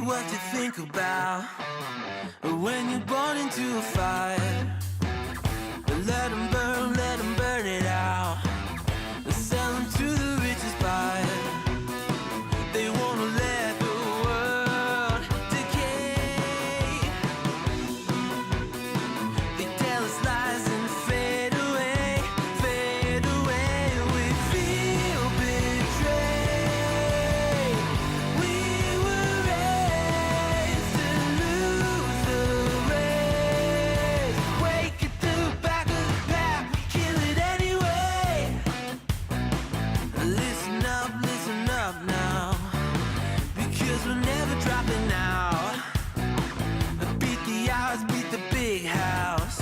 What you think about when you're born into a fire. Let them burn it out. Sell them to the richest buyer. They wanna let the world decay. They tell us lies and fade away, fade away. We feel betrayed. We were raised to lose the race. Wake at the back of the pack, kill it anyway. Listen up now, because we're never dropping out. Beat the odds, beat the big house.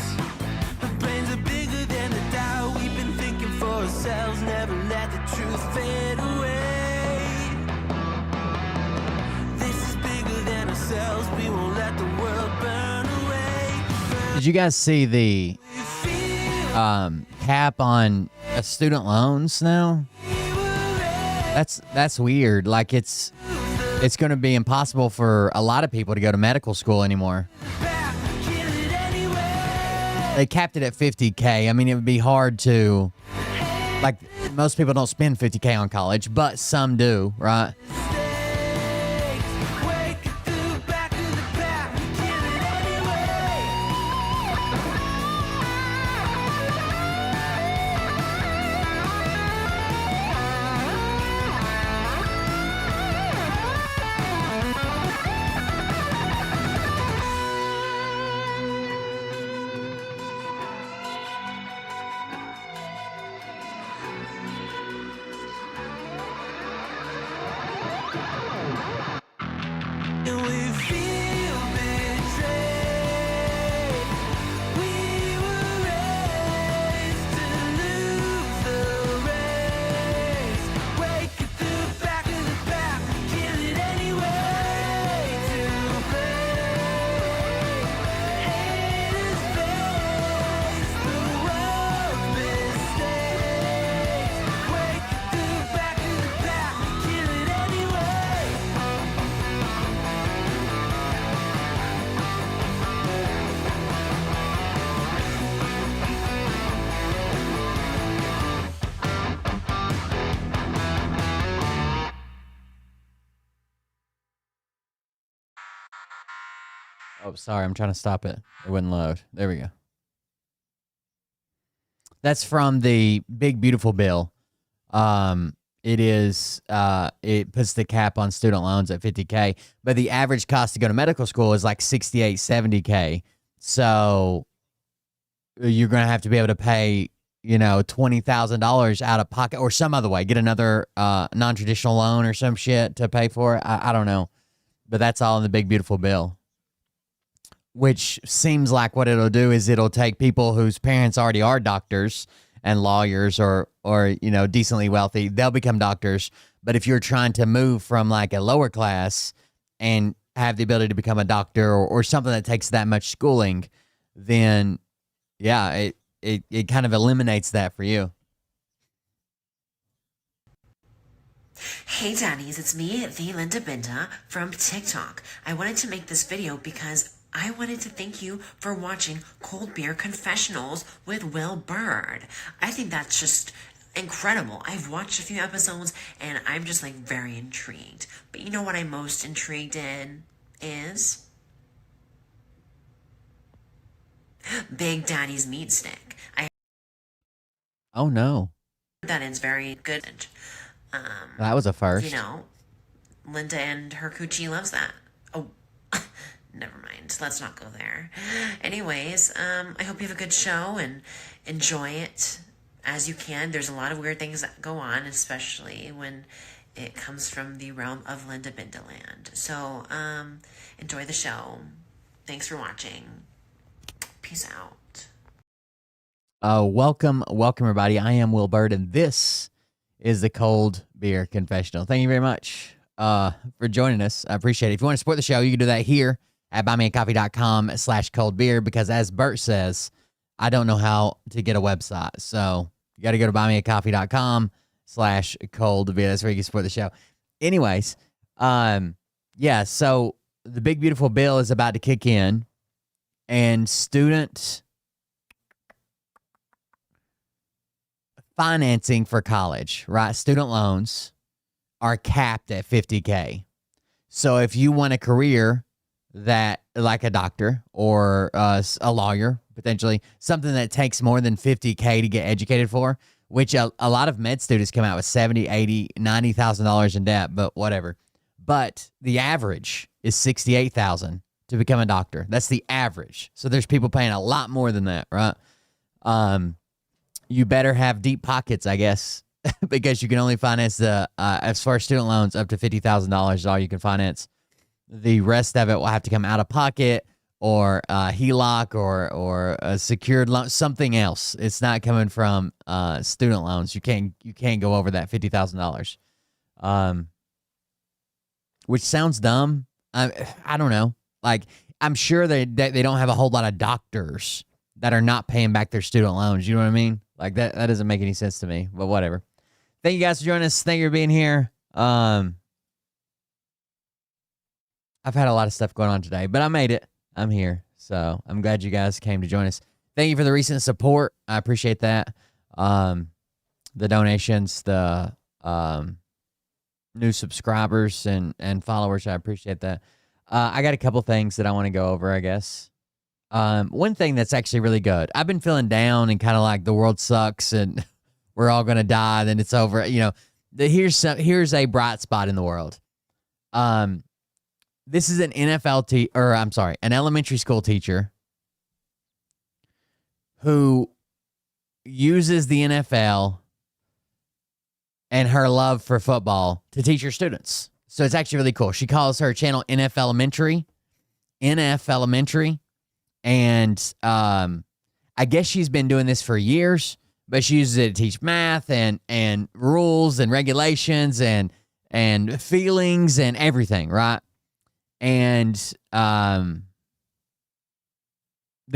The brains are bigger than the doubt. We've been thinking for ourselves, never let the truth fade away. This is bigger than ourselves, we won't let the world burn away. Did you guys see the cap on student loans now? That's weird. Like it's going to be impossible for a lot of people to go to medical school anymore. They capped it at $50K. I mean, it would be hard to, like, most people don't spend $50K on college, but some do, right? Oh, sorry. I'm trying to stop it. It wouldn't load. There we go. That's from the Big Beautiful Bill. It is, it puts the cap on student loans at $50K, but the average cost to go to medical school is like $68, $70K. So you're going to have to be able to pay, you know, $20,000 out of pocket or some other way, get another, non-traditional loan or some shit to pay for it. I don't know, but that's all in the Big Beautiful Bill, which seems like what it'll do is it'll take people whose parents already are doctors and lawyers or you know, decently wealthy, they'll become doctors. But if you're trying to move from like a lower class and have the ability to become a doctor or something that takes that much schooling, then yeah, it kind of eliminates that for you. Hey daddies, it's me, the Linda Binda from TikTok. I wanted to make this video because I wanted to thank you for watching Cold Beer Confessionals with Will Bird. I think that's just incredible. I've watched a few episodes and I'm just like very intrigued. But you know what I'm most intrigued in is Big Daddy's Meat Stick. Oh no. That is very good. That was a first. You know, Linda and her coochie loves that. Oh, never mind. Let's not go there. Anyways, I hope you have a good show and enjoy it as you can. There's a lot of weird things that go on, especially when it comes from the realm of Linda Bindaland. So, enjoy the show. Thanks for watching. Peace out. Welcome everybody. I am Will Bird, and this is the Cold Beer Confessional. Thank you very much for joining us. I appreciate it. If you want to support the show, you can do that here at buymeacoffee.com/coldbeer, because as Bert says, I don't know how to get a website. So you got to go to buymeacoffee.com/coldbeer. That's where you can support the show. Anyways, yeah, so the Big Beautiful Bill is about to kick in, and student financing for college, right? Student loans are capped at $50K. So if you want a career that, like a doctor or a lawyer, potentially something that takes more than $50K to get educated for, which a lot of med students come out with $70,000, $80,000, $90,000 in debt, but whatever. But the average is $68,000 to become a doctor. That's the average. So there's people paying a lot more than that, right? You better have deep pockets, I guess, because you can only finance the, as far as student loans, up to $50,000 is all you can finance. The rest of it will have to come out of pocket or HELOC or a secured loan, something else. It's not coming from student loans. You can't go over that $50,000. Which sounds dumb. I don't know. Like, I'm sure they don't have a whole lot of doctors that are not paying back their student loans. You know what I mean? Like, that doesn't make any sense to me, but whatever. Thank you guys for joining us. Thank you for being here. I've had a lot of stuff going on today, but I made it. I'm here. So I'm glad you guys came to join us. Thank you for the recent support. I appreciate that. The donations, the new subscribers and followers. I appreciate that. I got a couple things that I want to go over, I guess. One thing that's actually really good. I've been feeling down and kind of like the world sucks and we're all going to die, then it's over. You know, here's a bright spot in the world. This is an an elementary school teacher who uses the NFL and her love for football to teach her students. So it's actually really cool. She calls her channel NF Elementary. And I guess she's been doing this for years, but she uses it to teach math and rules and regulations and feelings and everything, right? And the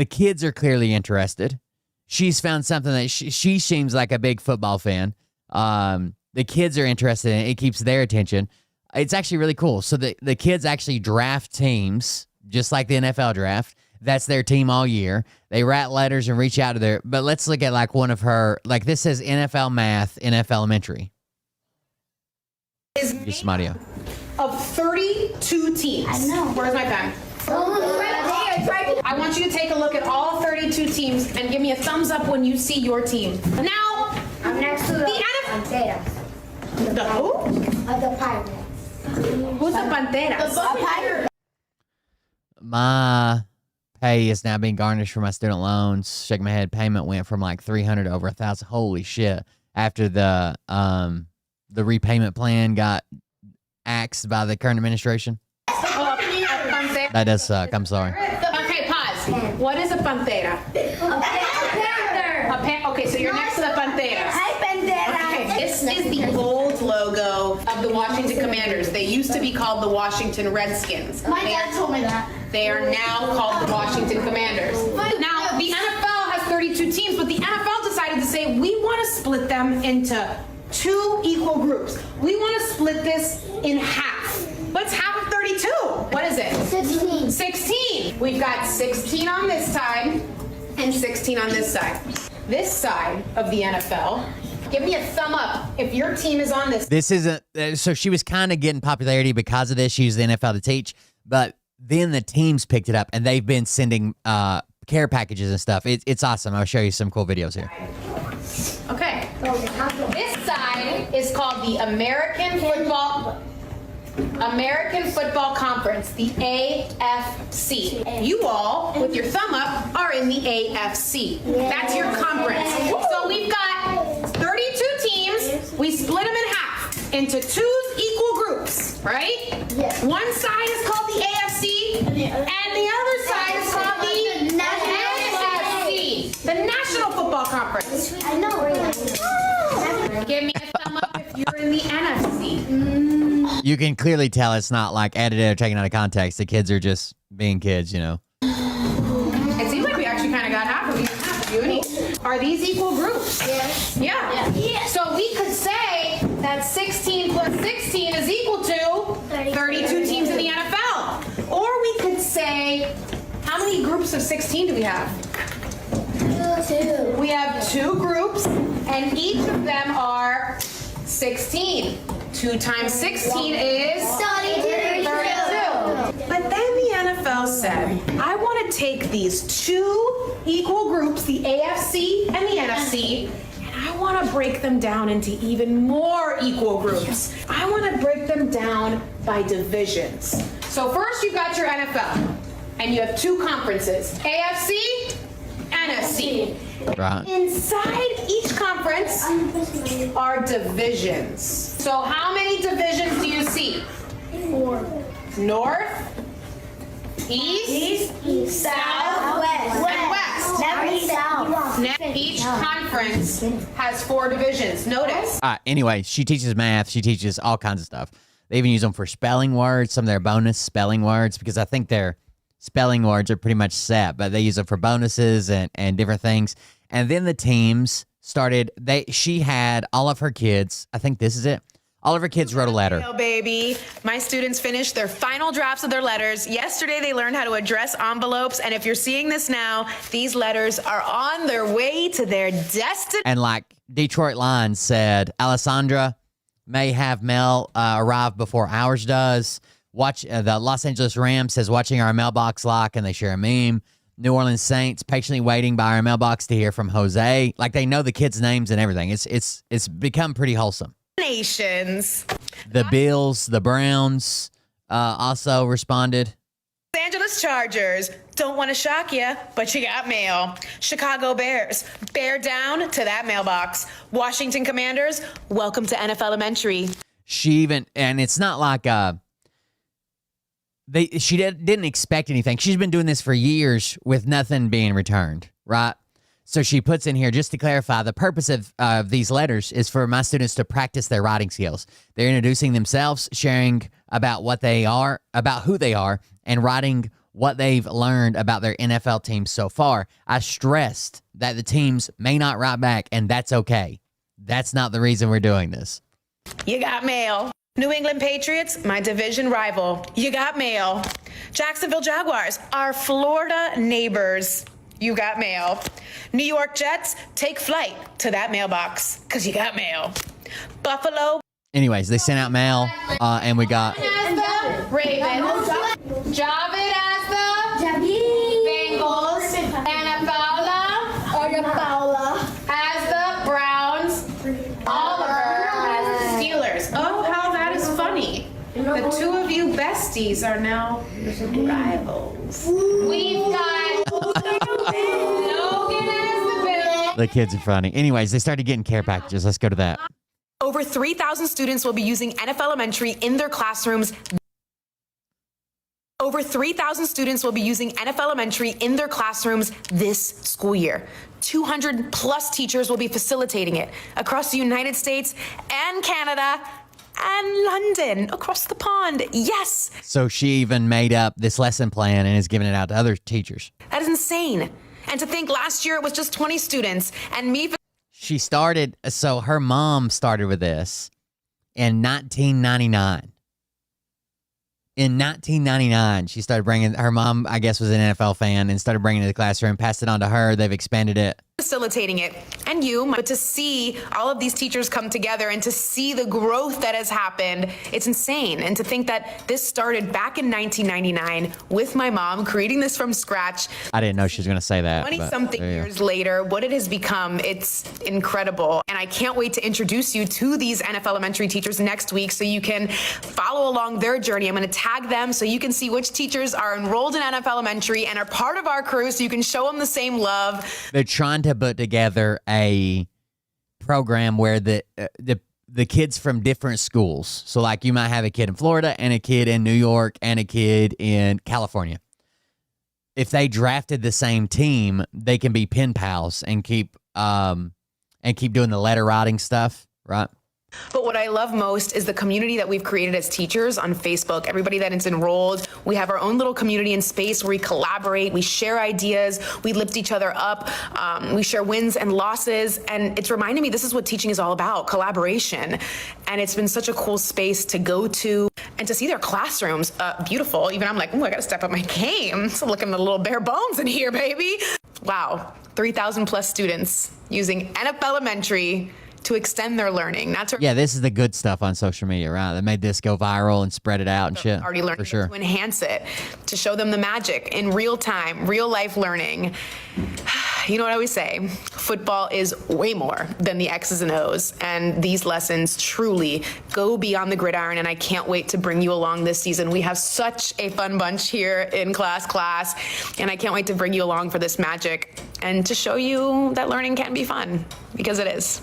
kids are clearly interested. She's found something that she seems like a big football fan. The kids are interested in it. It keeps their attention. It's actually really cool. So the kids actually draft teams, just like the NFL draft. That's their team all year. They write letters and reach out to their... But let's look at like one of her... Like this says NFL Math, NF Elementary. Get some audio. Of 32 teams. I know. Where's my pen? Oh, right there. it's right here. I want you to take a look at all 32 teams and give me a thumbs up when you see your team. Now, I'm next to the Panteras. The who? The Pirates. Who's the Panteras? The Pirates. My pay is now being garnished for my student loans. Shake my head. Payment went from like 300 to over 1,000. Holy shit! After the repayment plan got axed by the current administration. That does suck. I'm sorry. Okay, pause. What is a Pantera? Okay, so you're next to the Panteras. Hi, Pantera. Okay, this is the old logo of the Washington Commanders. They used to be called the Washington Redskins. My dad told me that. They are now called the Washington Commanders. Now, the NFL has 32 teams, but the NFL decided to say, we want to split them into 2 equal groups. We want to split this in half. What's half of 32? What is it? 16. 16. We've got 16 on this side and 16 on this side. This side of the NFL, give me a thumb up if your team is on this. This isn't. So she was kind of getting popularity because of this. She used the NFL to teach, but then the teams picked it up and they've been sending care packages and stuff. It's awesome. I'll show you some cool videos here. Okay. This side is called the American Football Conference, the AFC. You all, with your thumb up, are in the AFC. That's your conference. So we've got 32 teams. We split them in half into 2 equal groups, right? Yes. One side is called the AFC, and the other side is called the NFC, the National Football Conference. I know. Give me a thumb up if you're in the NFC. You can clearly tell it's not like edited or taken out of context. The kids are just being kids, you know. It seems like we actually kind of got half of you and each. Are these equal groups? Yes. Yeah. Yes. So we could say that 16 plus 16 is equal to 32 teams in the NFL. Or we could say, how many groups of 16 do we have? 2. We have 2 groups, and each of them are 16. 2 times 16 is 32. But then the NFL said, I want to take these 2 equal groups, the AFC and the NFC, and I want to break them down into even more equal groups. I want to break them down by divisions. So first you've got your NFL, and you have 2 conferences, AFC, NFC. Right. Inside each conference are divisions. So how many divisions do you see? 4. North, East, South, West. and West. Never South. Each conference has 4 divisions. Notice. Anyway, she teaches math. She teaches all kinds of stuff. They even use them for spelling words, some of their bonus spelling words, because I think their spelling words are pretty much set, but they use them for bonuses and different things. And then the teams started, she had all of her kids, I think this is it, all of her kids wrote a letter. Oh, baby. My students finished their final drafts of their letters. Yesterday, they learned how to address envelopes. And if you're seeing this now, these letters are on their way to their destiny. And like Detroit Lions said, Alessandra may have mail arrive before ours does. Watch the Los Angeles Rams says watching our mailbox lock, and they share a meme. New Orleans Saints patiently waiting by our mailbox to hear from Jose. Like they know the kids' names and everything. It's become pretty wholesome. Nations. The Bills, the Browns also responded. Los Angeles Chargers. Don't want to shock you, but you got mail. Chicago Bears. Bear down to that mailbox. Washington Commanders. Welcome to NFL Elementary. She even, and it's not like she didn't expect anything. She's been doing this for years with nothing being returned, right? So she puts in here, just to clarify, the purpose of these letters is for my students to practice their writing skills. They're introducing themselves, sharing about what they are, about who they are, and writing what they've learned about their NFL teams so far. I stressed that the teams may not write back, and that's okay. That's not the reason we're doing this. You got mail. New England Patriots, my division rival. You got mail. Jacksonville Jaguars, our Florida neighbors. You got mail. New York Jets, take flight to that mailbox, because you got mail. Buffalo. Anyways, they sent out mail, and we got... Raven. Javid as the... Javi. besties are now rivals. We've got Logan as the Bill. The kids are funny. Anyways, they started getting care packages. Let's go to that. Over 3,000 students will be using NFL Elementary in their classrooms. Over 3,000 students will be using NFL Elementary in their classrooms this school year. 200 plus teachers will be facilitating it across the United States and Canada and London, across the pond. Yes. So she even made up this lesson plan and is giving it out to other teachers. That is insane. And to think last year it was just 20 students and me. She started, so her mom started with this in 1999. In 1999, she started bringing, her mom, I guess, was an NFL fan and started bringing it to the classroom, passed it on to her. They've expanded it. Facilitating it, and you, but to see all of these teachers come together and to see the growth that has happened, it's insane. And to think that this started back in 1999 with my mom creating this from scratch. I didn't know she was going to say that. 20-something years later, what it has become, it's incredible. And I can't wait to introduce you to these NFL Elementary teachers next week so you can follow along their journey. I'm going to tag them so you can see which teachers are enrolled in NFL Elementary and are part of our crew so you can show them the same love. They're trying to put together a program where the kids from different schools. So like you might have a kid in Florida and a kid in New York and a kid in California. If they drafted the same team, they can be pen pals and keep doing the letter writing stuff, right? But what I love most is the community that we've created as teachers on Facebook. Everybody that is enrolled, we have our own little community and space where we collaborate, we share ideas, we lift each other up, we share wins and losses, and it's reminding me this is what teaching is all about, collaboration. And it's been such a cool space to go to and to see their classrooms, beautiful. Even I'm like, oh, I gotta step up my game. So looking at the little bare bones in here, baby. Wow, 3,000 plus students using NFL Elementary to extend their learning, not to this is the good stuff on social media, right? That made this go viral and spread it out and shit. Already learning for sure. to enhance it, to show them the magic in real time, real life learning. You know what I always say? Football is way more than the X's and O's, and these lessons truly go beyond the gridiron, and I can't wait to bring you along this season. We have such a fun bunch here in class, and I can't wait to bring you along for this magic and to show you that learning can be fun, because it is.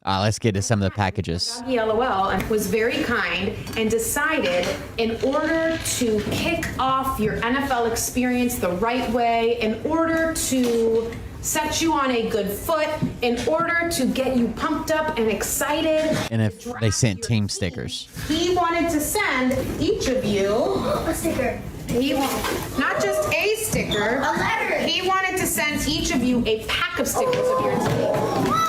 Let's get to some of the packages. LOL and was very kind and decided in order to kick off your NFL experience the right way, in order to set you on a good foot, in order to get you pumped up and excited. And if they sent team stickers. He wanted to send each of you A sticker. not just a sticker, A letter. he wanted to send each of you a pack of stickers of your team.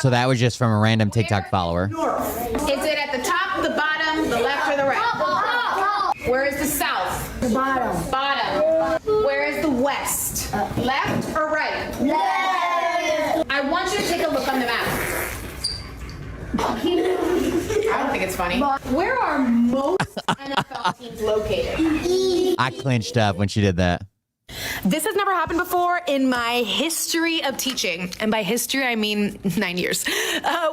So that was just from a random TikTok follower. Is it at the top, the bottom, the left, or the right? Where is the south? The bottom. Bottom. Where is the west? Left or right? Left. I want you to take a look on the map. I don't think it's funny. Where are most NFL teams located? I clenched up when she did that. This has never happened before in my history of teaching. And by history, I mean 9 years.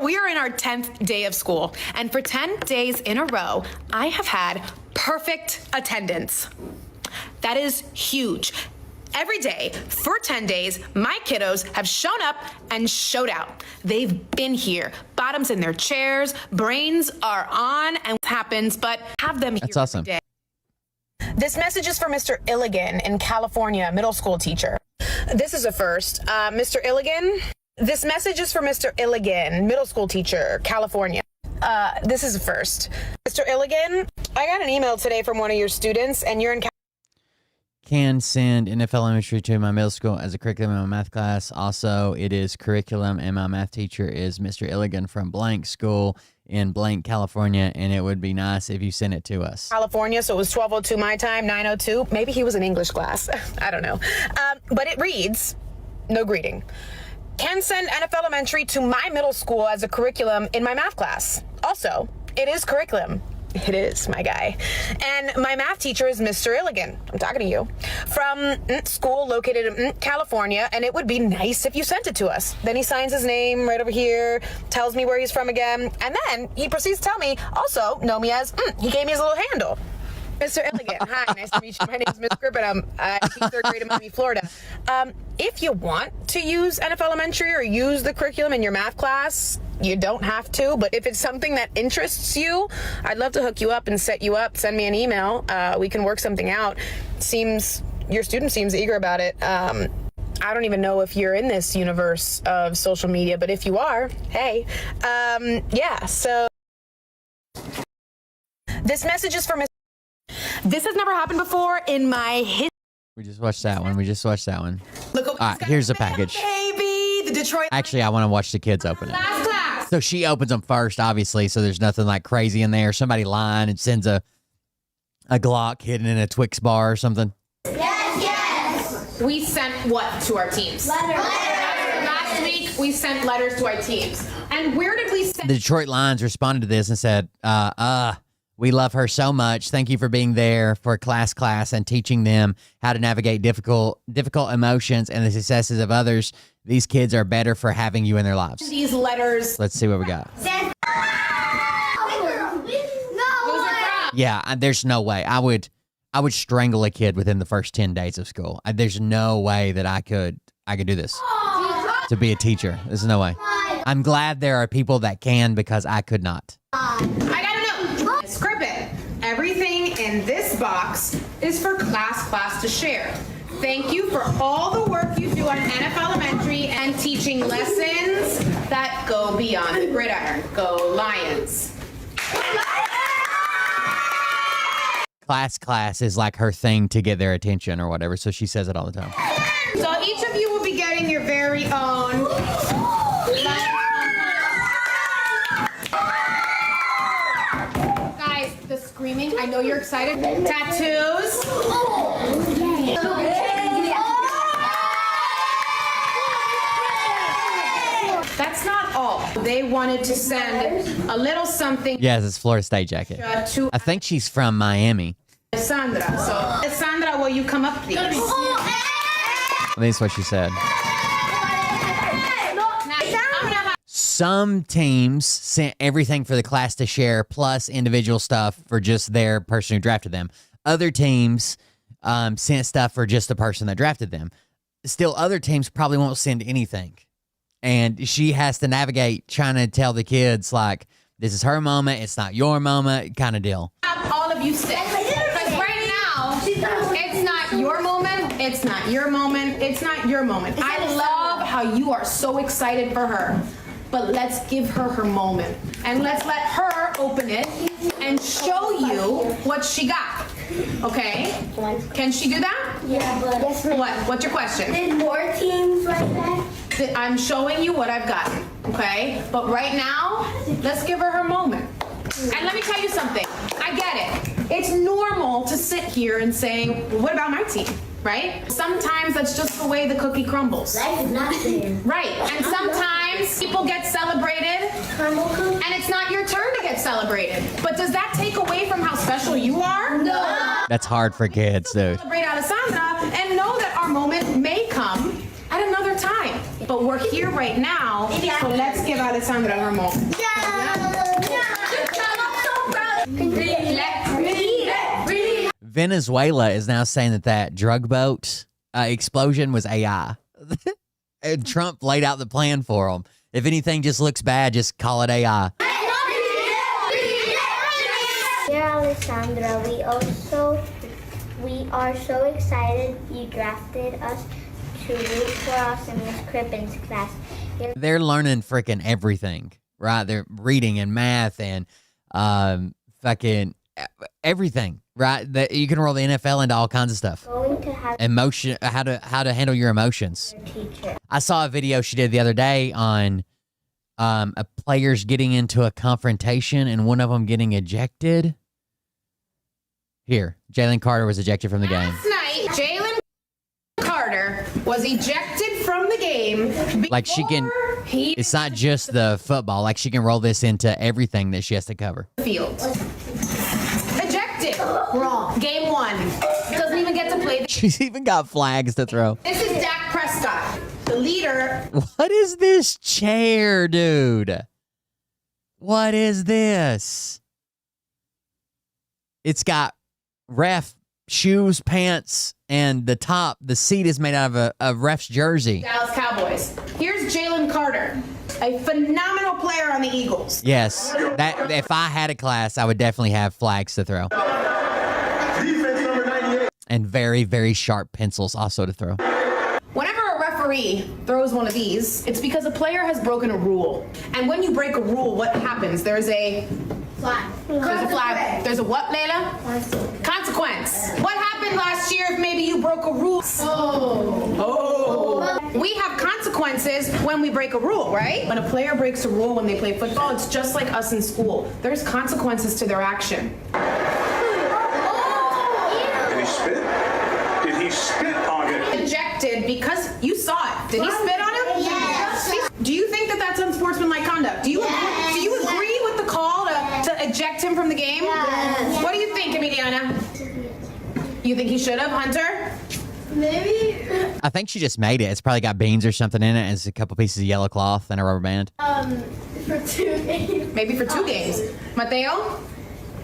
We are in our 10th day of school. And for 10 days in a row, I have had perfect attendance. That is huge. Every day for 10 days, my kiddos have shown up and showed out. They've been here, bottoms in their chairs, brains are on, and what happens, but have them here. That's awesome. Every day. This message is for Mr. Illigan in California, middle school teacher. This is a first. Mr. Illigan, this message is for Mr. Illigan, middle school teacher, California. This is a first. Mr. Illigan, I got an email today from one of your students, and you're in Can send NFL Elementary to my middle school as a curriculum in my math class. Also, it is curriculum, and my math teacher is Mr. Illigan from blank school in blank, California, and it would be nice if you sent it to us. California, so it was 12:02 my time, 9:02. Maybe he was in English class. I don't know. But it reads, no greeting. Can send NFL Elementary to my middle school as a curriculum in my math class. Also, it is curriculum It is, my guy. And my math teacher is Mr. Illigan. I'm talking to you. From school located in California, and it would be nice if you sent it to us. Then he signs his name right over here, tells me where he's from again, and then he proceeds to tell me, also know me as, he gave me his little handle. Mr. Illigan, hi, nice to meet you. My name is Miss Gribbon. I teach third grade in Miami, Florida. If you want to use NFL Elementary or use the curriculum in your math class, you don't have to, but if it's something that interests you, I'd love to hook you up and set you up. Send me an email. We can work something out. Your student seems eager about it. I don't even know if you're in this universe of social media, but if you are, hey. Yeah, so this message is for Miss. This has never happened before in my history. We just watched that one. Look, All right, here's the package. Baby, the Detroit. Actually, I want to watch the kids open it. Last class. So she opens them first, obviously, so there's nothing like crazy in there. Somebody lying and sends a Glock hidden in a Twix bar or something. Yes. We sent what to our teams? Letters. Last week, we sent letters to our teams. And where did we send? The Detroit Lions responded to this and said, we love her so much. Thank you for being there for class and teaching them how to navigate difficult emotions and the successes of others. These kids are better for having you in their lives. These letters. Let's see what we got. No. Yeah, there's no way. I would strangle a kid within the first 10 days of school. There's no way that I could do this. To be a teacher. There's no way. I'm glad there are people that can because I could not. I gotta know. Script it. Everything in this box is for class to share. Thank you for all the work you do on NFL Elementary and teaching lessons that go beyond the gridiron. Go Lions. Class is like her thing to get their attention or whatever, so she says it all the time. So each of you will be getting your very own. Guys, the screaming, I know you're excited. Tattoos. That's not all. They wanted to send a little something Yes, it's Florida State jacket. to I think she's from Miami. Alessandra. So, Alessandra, will you come up, please? I think that's what she said. Some teams sent everything for the class to share plus individual stuff for just their person who drafted them. Other teams sent stuff for just the person that drafted them. Still, other teams probably won't send anything. And she has to navigate trying to tell the kids, like, this is her moment, it's not your moment, kind of deal. All of you sit. Because right now, it's not your moment, it's not your moment, it's not your moment. I love how you are so excited for her. But let's give her her moment. And let's let her open it and show you what she got. Okay? Can she do that? Yeah, but yes, ma'am. What's your question? Did more teams like that? I'm showing you what I've gotten, okay? But right now, let's give her her moment. And let me tell you something. I get it. It's normal to sit here and say, well, what about my team, right? Sometimes that's just the way the cookie crumbles. Life is not fair. Right, and sometimes people get celebrated, and it's not your turn to get celebrated. But does that take away from how special you are? No. That's hard for kids, dude. Celebrate Alessandra and know that our moment may come at another time. But we're here right now, so let's give Alessandra her moment. Venezuela is now saying that drug boat explosion was AI. And Trump laid out the plan for them. If anything just looks bad, just call it AI. Dear Alessandra, we are so excited you drafted us to root for us in Miss Crippen's class. They're learning freaking everything, right? They're reading and math and fucking everything, right? That you can roll the NFL into all kinds of stuff. Going to have Emotion, how to handle your emotions. a teacher. I saw a video she did the other day on players getting into a confrontation and one of them getting ejected. Here, Jalen Carter was ejected from the game. Last night, Jalen Carter was ejected from the game. Like she can, it's not just the football. Like she can roll this into everything that she has to cover. Field. wrong. Game 1. Doesn't even get to play. She's even got flags to throw. This is Dak Prescott, the leader. What is this chair, dude? What is this? It's got ref shoes, pants, and the seat is made out of a ref's jersey. Dallas Cowboys. Here's Jalen Carter, a phenomenal player on the Eagles. Yes, that if I had a class, I would definitely have flags to throw. Defense number 98. And very, very sharp pencils also to throw. Whenever a referee throws one of these, it's because a player has broken a rule. And when you break a rule, what happens? There's a Flag. There's a flag. There's a what, Layla? Consequence. What happened last year if maybe you broke a rule? We have consequences when we break a rule, right? When a player breaks a rule when they play football, it's just like us in school. There's consequences to their action. Did he spit? Did he spit on it? Ejected because you saw it. Did he spit on him? Yes. Do you think that that's unsportsmanlike conduct? Do you agree with the call to eject him from the game? Yes. What do you think, Emiliana? You think he should have, Hunter? Maybe. I think she just made it. It's probably got beans or something in it. It's a couple pieces of yellow cloth and a rubber band. For 2 games. Maybe for 2 games. Mateo?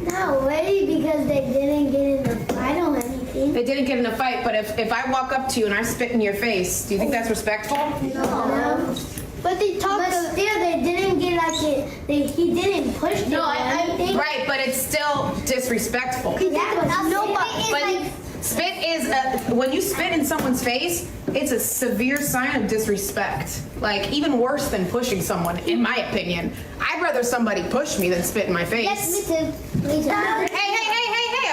No way, because they didn't get in a fight or anything. They didn't get in a fight, but if I walk up to you and I spit in your face, do you think that's respectful? No. But they talked. But still, they didn't get like it. He didn't push them. No, I think. Right, but it's still disrespectful. But spit is when you spit in someone's face, it's a severe sign of disrespect. Like even worse than pushing someone, in my opinion. I'd rather somebody push me than spit in my face. Yes, me too. Me too. Hey!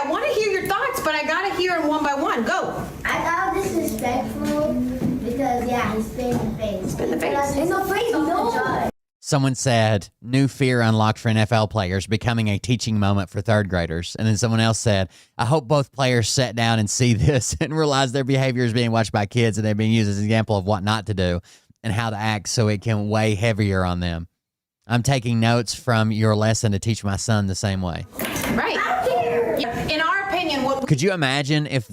I want to hear your thoughts, but I gotta hear them one by one. Go. I thought disrespectful because he spit in the face. Spit in the face. In the face, no. Someone said, new fear unlocked for NFL players, becoming a teaching moment for third graders. And then someone else said, I hope both players sat down and see this and realize their behavior is being watched by kids and they're being used as an example of what not to do and how to act so it can weigh heavier on them. I'm taking notes from your lesson to teach my son the same way. Right. In our opinion, what Could you imagine if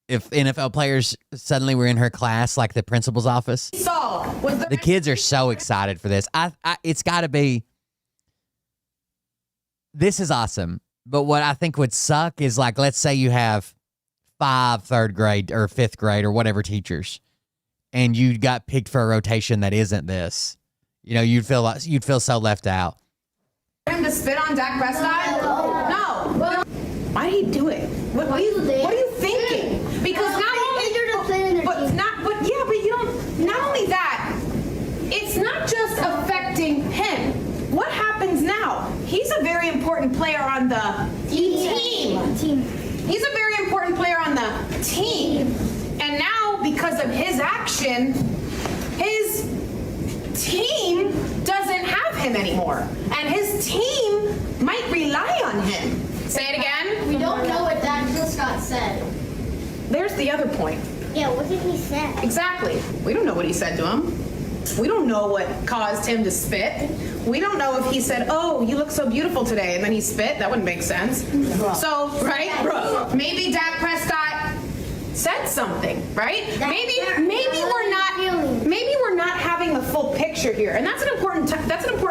NFL players suddenly were in her class, like the principal's office? we saw was The kids are so excited for this. It's got to be. This is awesome. But what I think would suck is, like, let's say you have 5 third grade or 5th grade or whatever teachers, and you got picked for a rotation that isn't this. You know, you'd feel so left out. him to spit on Dak Prescott? No. Why did he do it? What are you thinking? Because not only not only that, it's not just affecting him. What happens now? He's a very important player on the team. He's a very important player on the team. And now, because of his action, his team doesn't have him anymore. And his team might rely on him. Say it again. We don't know what Dak Prescott said. There's the other point. Yeah, what did he say? Exactly. We don't know what he said to him. We don't know what caused him to spit. We don't know if he said, "Oh, you look so beautiful today," and then he spit. That wouldn't make sense. So, right? Maybe Dak Prescott said something, right? Maybe we're not having the full picture here, and that's an important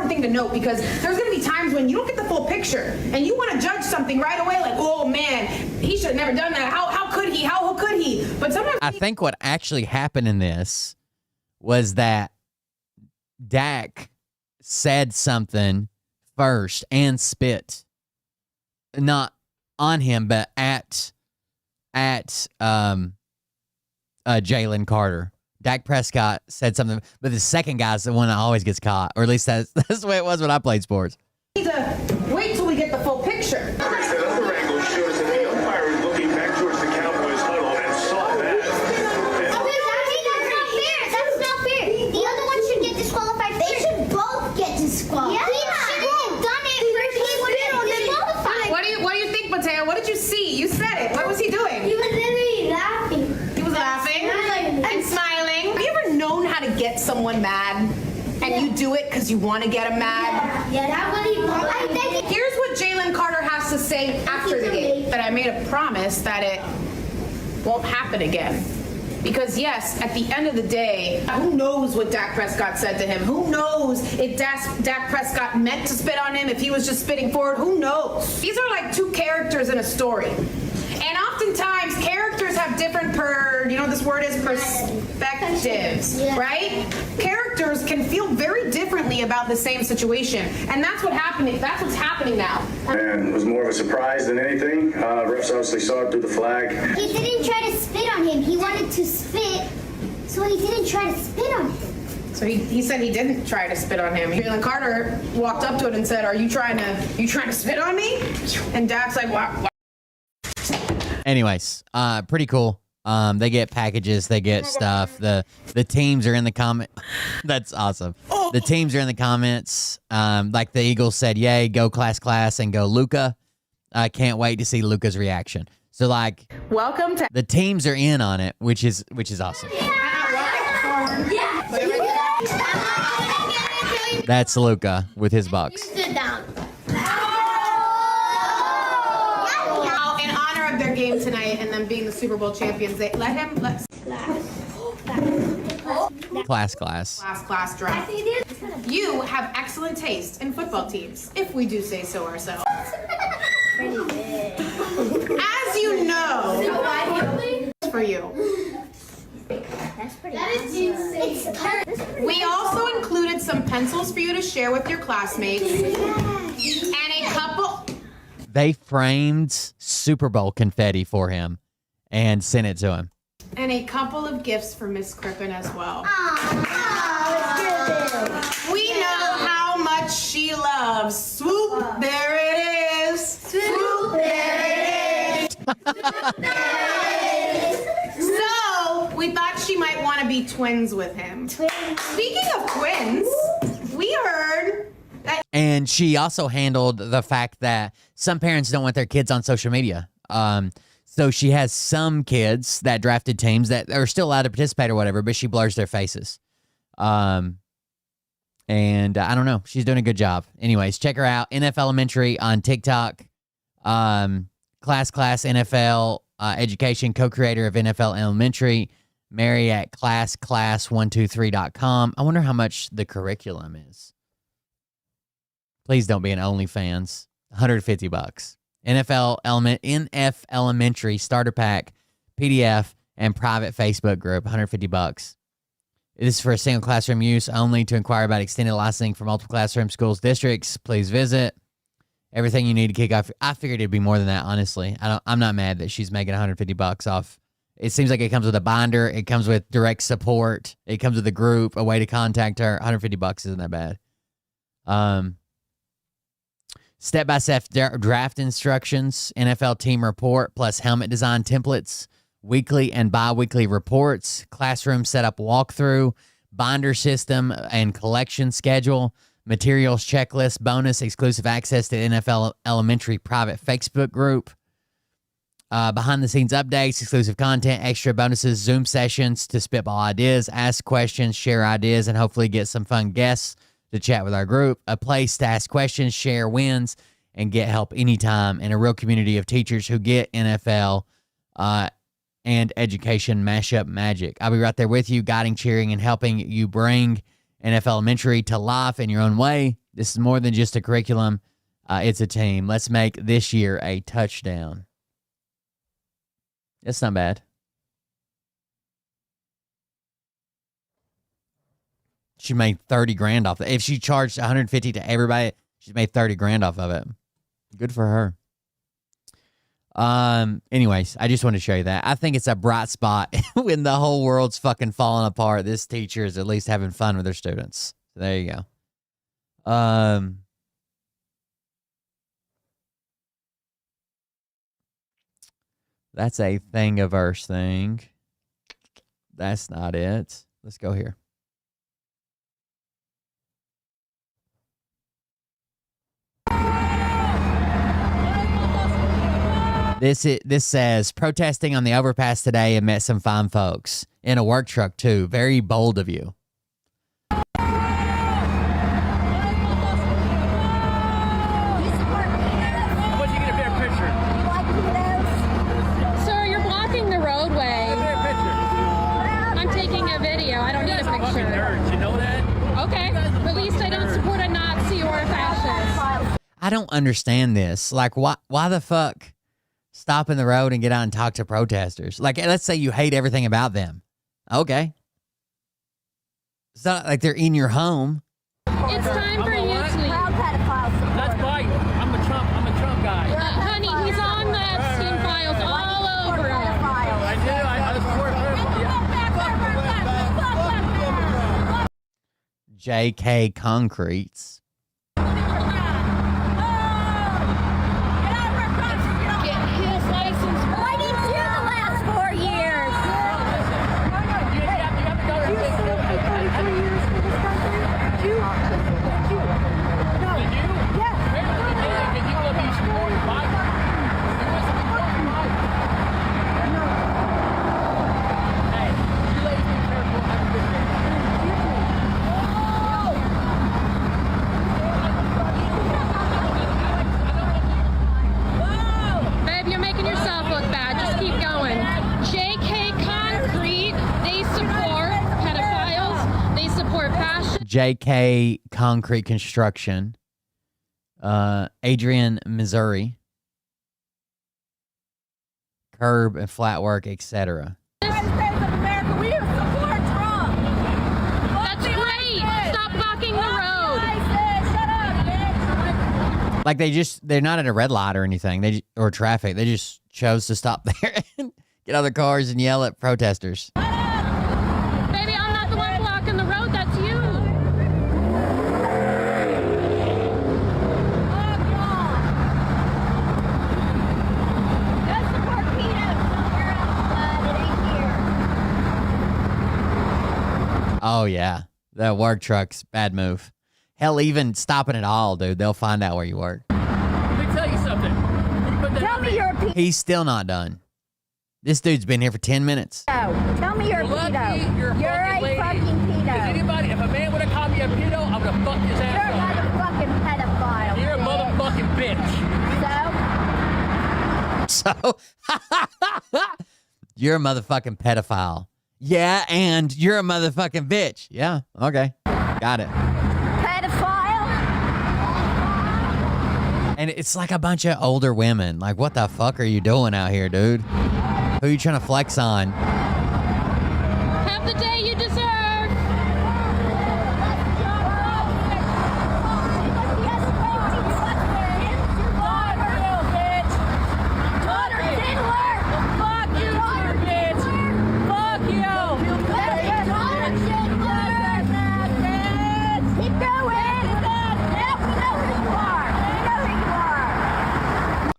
thing to note, because there's going to be times when you don't get the full picture and you want to judge something right away, like, "Oh man, he should have never done that. How could he? How could he?" But sometimes I think what actually happened in this was that Dak said something first and spit, not on him, but at Jalen Carter. Dak Prescott said something, but the second guy's the one that always gets caught, or at least that's the way it was when I played sports. we need to wait till we get the full picture. The other angle shows that the umpire is looking back towards the Cowboys huddle and saw that. That's not fair. The other one should get disqualified. They should both get disqualified. Yeah. He should have done it first. He would have been disqualified. What do you think, Mateo? What did you see? You said it. What was he doing? He was literally laughing. He was laughing and smiling. Have you ever known how to get someone mad? And you do it because you want to get them mad? Yeah, that was. Here's what Jalen Carter has to say after the game that I made a promise that it won't happen again. Because yes, at the end of the day, who knows what Dak Prescott said to him? Who knows if Dak Prescott meant to spit on him, if he was just spitting forward? Who knows? These are like two characters in a story. And oftentimes, characters have different this word is perspectives, right? Characters can feel very differently about the same situation. And that's what's happening now. And it was more of a surprise than anything. Refs obviously saw it through the flag. He didn't try to spit on him. He wanted to spit, so he didn't try to spit on him. So he said he didn't try to spit on him. Jalen Carter walked up to it and said, "Are you trying to spit on me?" And Dak's like, "Wow." Anyways, pretty cool. They get packages, they get stuff. The teams are in the comment. That's awesome. The teams are in the comments. Like the Eagles said, "Yay, go class, and go Luca." I can't wait to see Luca's reaction. So like, Welcome to the teams are in on it, which is awesome. That's Luca with his Bucks. Sit down. in honor of their game tonight and them being the Super Bowl champions. They let Class draft. You have excellent taste in football teams, if we do say so ourselves. As you know, for you. That is insane. We also included some pencils for you to share with your classmates and a couple. They framed Super Bowl confetti for him and sent it to him. And a couple of gifts for Miss Crippen as well. We know how much she loves. Swoop, there it is. Swoop, there it is. So, we thought she might want to be twins with him. Speaking of twins, we heard that. And she also handled the fact that some parents don't want their kids on social media. So she has some kids that drafted teams that are still allowed to participate or whatever, but she blurs their faces. And I don't know. She's doing a good job. Anyways, check her out. NF Elementary on TikTok. Class NFL Education, co-creator of NFL Elementary. Mary at class123.com. I wonder how much the curriculum is. Please don't be an OnlyFans. $150. NF Elementary starter pack, PDF, and private Facebook group. $150. It is for a single classroom use only. To inquire about extended licensing for multiple classroom schools districts, please visit. Everything you need to kick off. I figured it'd be more than that, honestly. I'm not mad that she's making $150 off. It seems like it comes with a binder. It comes with direct support. It comes with a group, a way to contact her. $150 isn't that bad. Step-by-step draft instructions, NFL team report, plus helmet design templates, weekly and bi-weekly reports, classroom setup walkthrough, binder system and collection schedule, materials checklist, bonus, exclusive access to NFL Elementary private Facebook group, behind-the-scenes updates, exclusive content, extra bonuses, Zoom sessions to spitball ideas, ask questions, share ideas, and hopefully get some fun guests to chat with our group, a place to ask questions, share wins, and get help anytime, and a real community of teachers who get NFL and education mashup magic. I'll be right there with you, guiding, cheering, and helping you bring NFL Elementary to life in your own way. This is more than just a curriculum. It's a team. Let's make this year a touchdown. It's not bad. She made 30 grand off of it. If she charged 150 to everybody, she made 30 grand off of it. Good for her. Anyways, I just wanted to show you that. I think it's a bright spot when the whole world's fucking falling apart. This teacher is at least having fun with her students. So there you go. That's a Thingiverse thing. That's not it. Let's go here. This says, protesting on the overpass today and met some fine folks. In a work truck, too. Very bold of you. What you get a beer I don't understand this. Like, why the fuck stop in the road and get out and talk to protesters? Like, let's say you hate everything about them. Okay. It's not like they're in your home. It's time for you to. That's Biden. I'm a Trump guy. Honey, he's on the Epstein files all over him. I do. I support him. JK Concretes. Get his license. Why didn't you the last 4 years? You have to go to Did you go be supported Biden? You was supporting Biden. Hey, you ladies be careful. Have a good day. Babe, you're making yourself look bad. Just keep going. JK Concrete, they support pedophiles. They support fashion. JK Concrete Construction. Adrian, Missouri. Curb and flat work, etc. That's great. Stop blocking the road. Like they're not at a red light or anything. Or traffic. They just chose to stop there and get out of their cars and yell at protesters. Baby, I'm not the one blocking the road. That's you. Oh yeah, the work trucks, bad move. Hell, even stopping at all, dude. They'll find out where you work. Let me tell you something. Tell me you're a pedo. He's still not done. This dude's been here for 10 minutes. Tell me you're a Lucky pedo. you're a fucking lady. fucking pedo. If a man would have called me a pedo, I would have fucked his You're a ass up. motherfucking pedophile. You're a motherfucking bitch. So? So, you're a motherfucking pedophile. Yeah, and you're a motherfucking bitch. Yeah, okay. Got it. Pedophile? And it's like a bunch of older women. Like, what the fuck are you doing out here, dude? Who are you trying to flex on? Have the day you deserve.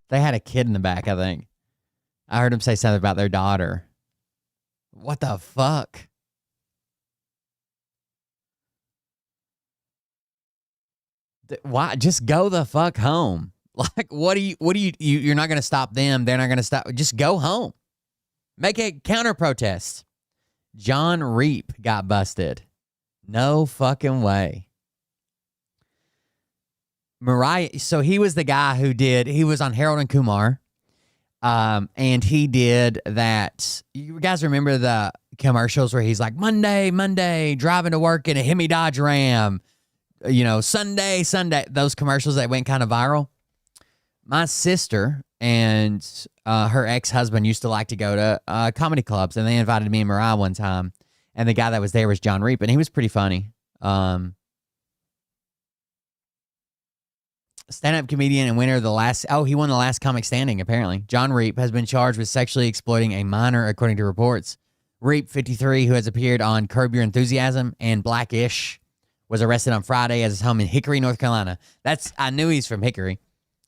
They had a kid in the back, I think. I heard him say something about their daughter. What the fuck? Why? Just go the fuck home. Like, you're not going to stop them. They're not going to stop. Just go home. Make a counter protest. John Reap got busted. No fucking way. Mariah, so he was the guy he was on Harold and Kumar. And he did that. You guys remember the commercials where he's like, Monday, driving to work in a Hemi Dodge Ram. Sunday. Those commercials that went kind of viral. My sister and her ex-husband used to like to go to comedy clubs, and they invited me and Mariah one time. And the guy that was there was John Reap, and he was pretty funny. Stand-up comedian and winner of he won the last comic standing, apparently. John Reap has been charged with sexually exploiting a minor, according to reports. Reap, 53, who has appeared on Curb Your Enthusiasm and Blackish, was arrested on Friday at his home in Hickory, North Carolina. I knew he's from Hickory.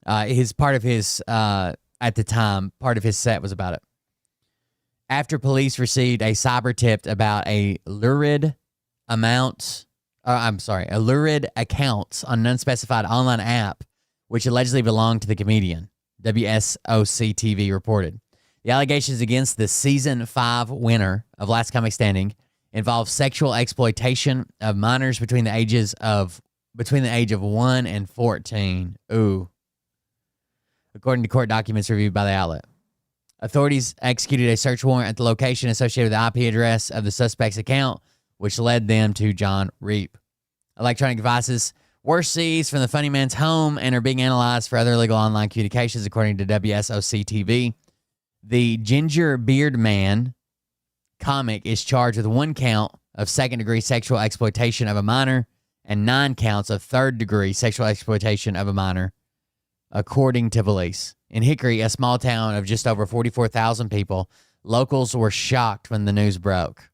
At the time, part of his set was about it. After police received a cyber tip about a lurid account on an unspecified online app, which allegedly belonged to the comedian, WSOC TV reported. The allegations against the season 5 winner of Last Comic Standing involve sexual exploitation of minors between the age of 1 and 14. Ooh. According to court documents reviewed by the outlet. Authorities executed a search warrant at the location associated with the IP address of the suspect's account, which led them to John Reap. Electronic devices were seized from the funny man's home and are being analyzed for other illegal online communications, according to WSOC TV. The Ginger Beard Man comic is charged with 1 count of second-degree sexual exploitation of a minor and 9 counts of third-degree sexual exploitation of a minor, according to police. In Hickory, a small town of just over 44,000 people, locals were shocked when the news broke.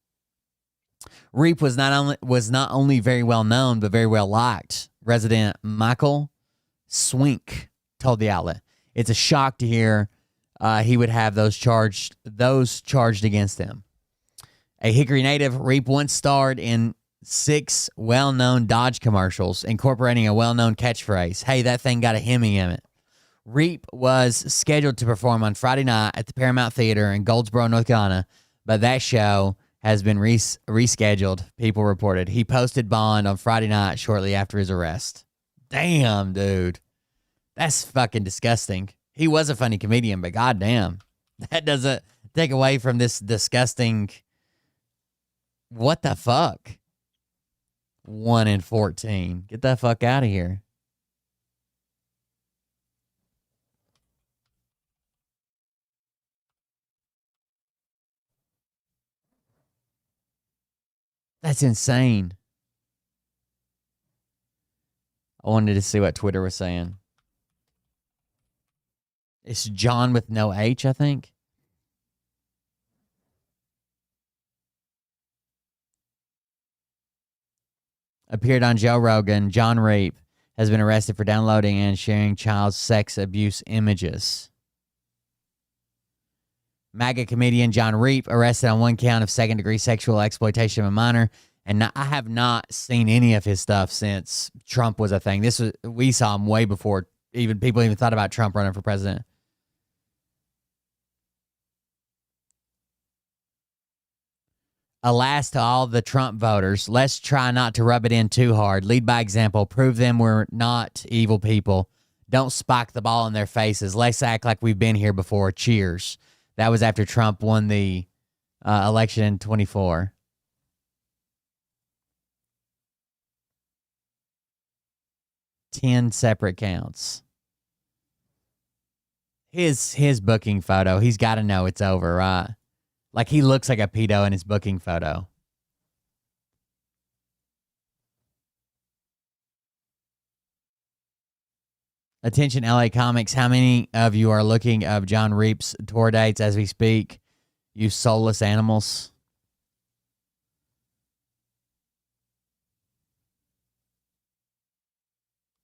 Reap was not only very well known, but very well liked. Resident Michael Swink told the outlet, "It's a shock to hear he would have those charged against him." A Hickory native, Reap once starred in 6 well-known Dodge commercials, incorporating a well-known catchphrase, "Hey, that thing got a Hemi in it." Reap was scheduled to perform on Friday night at the Paramount Theater in Goldsboro, North Carolina, but that show has been rescheduled, people reported. He posted bond on Friday night shortly after his arrest. Damn, dude. That's fucking disgusting. He was a funny comedian, but goddamn, that doesn't take away from this disgusting... What the fuck? 1 in 14. Get the fuck out of here. That's insane. I wanted to see what Twitter was saying. It's John with no H, I think. Appeared on Joe Rogan. John Reap has been arrested for downloading and sharing child sex abuse images. MAGA comedian John Reap arrested on 1 count of second-degree sexual exploitation of a minor. And I have not seen any of his stuff since Trump was a thing. We saw him way before people even thought about Trump running for president. Alas to all the Trump voters, let's try not to rub it in too hard. Lead by example. Prove them we're not evil people. Don't spike the ball in their faces. Let's act like we've been here before. Cheers. That was after Trump won the election in 24. Ten separate counts. His booking photo, he's got to know it's over, right? Like, he looks like a pedo in his booking photo. Attention, LA comics. How many of you are looking up John Reap's tour dates as we speak? You soulless animals.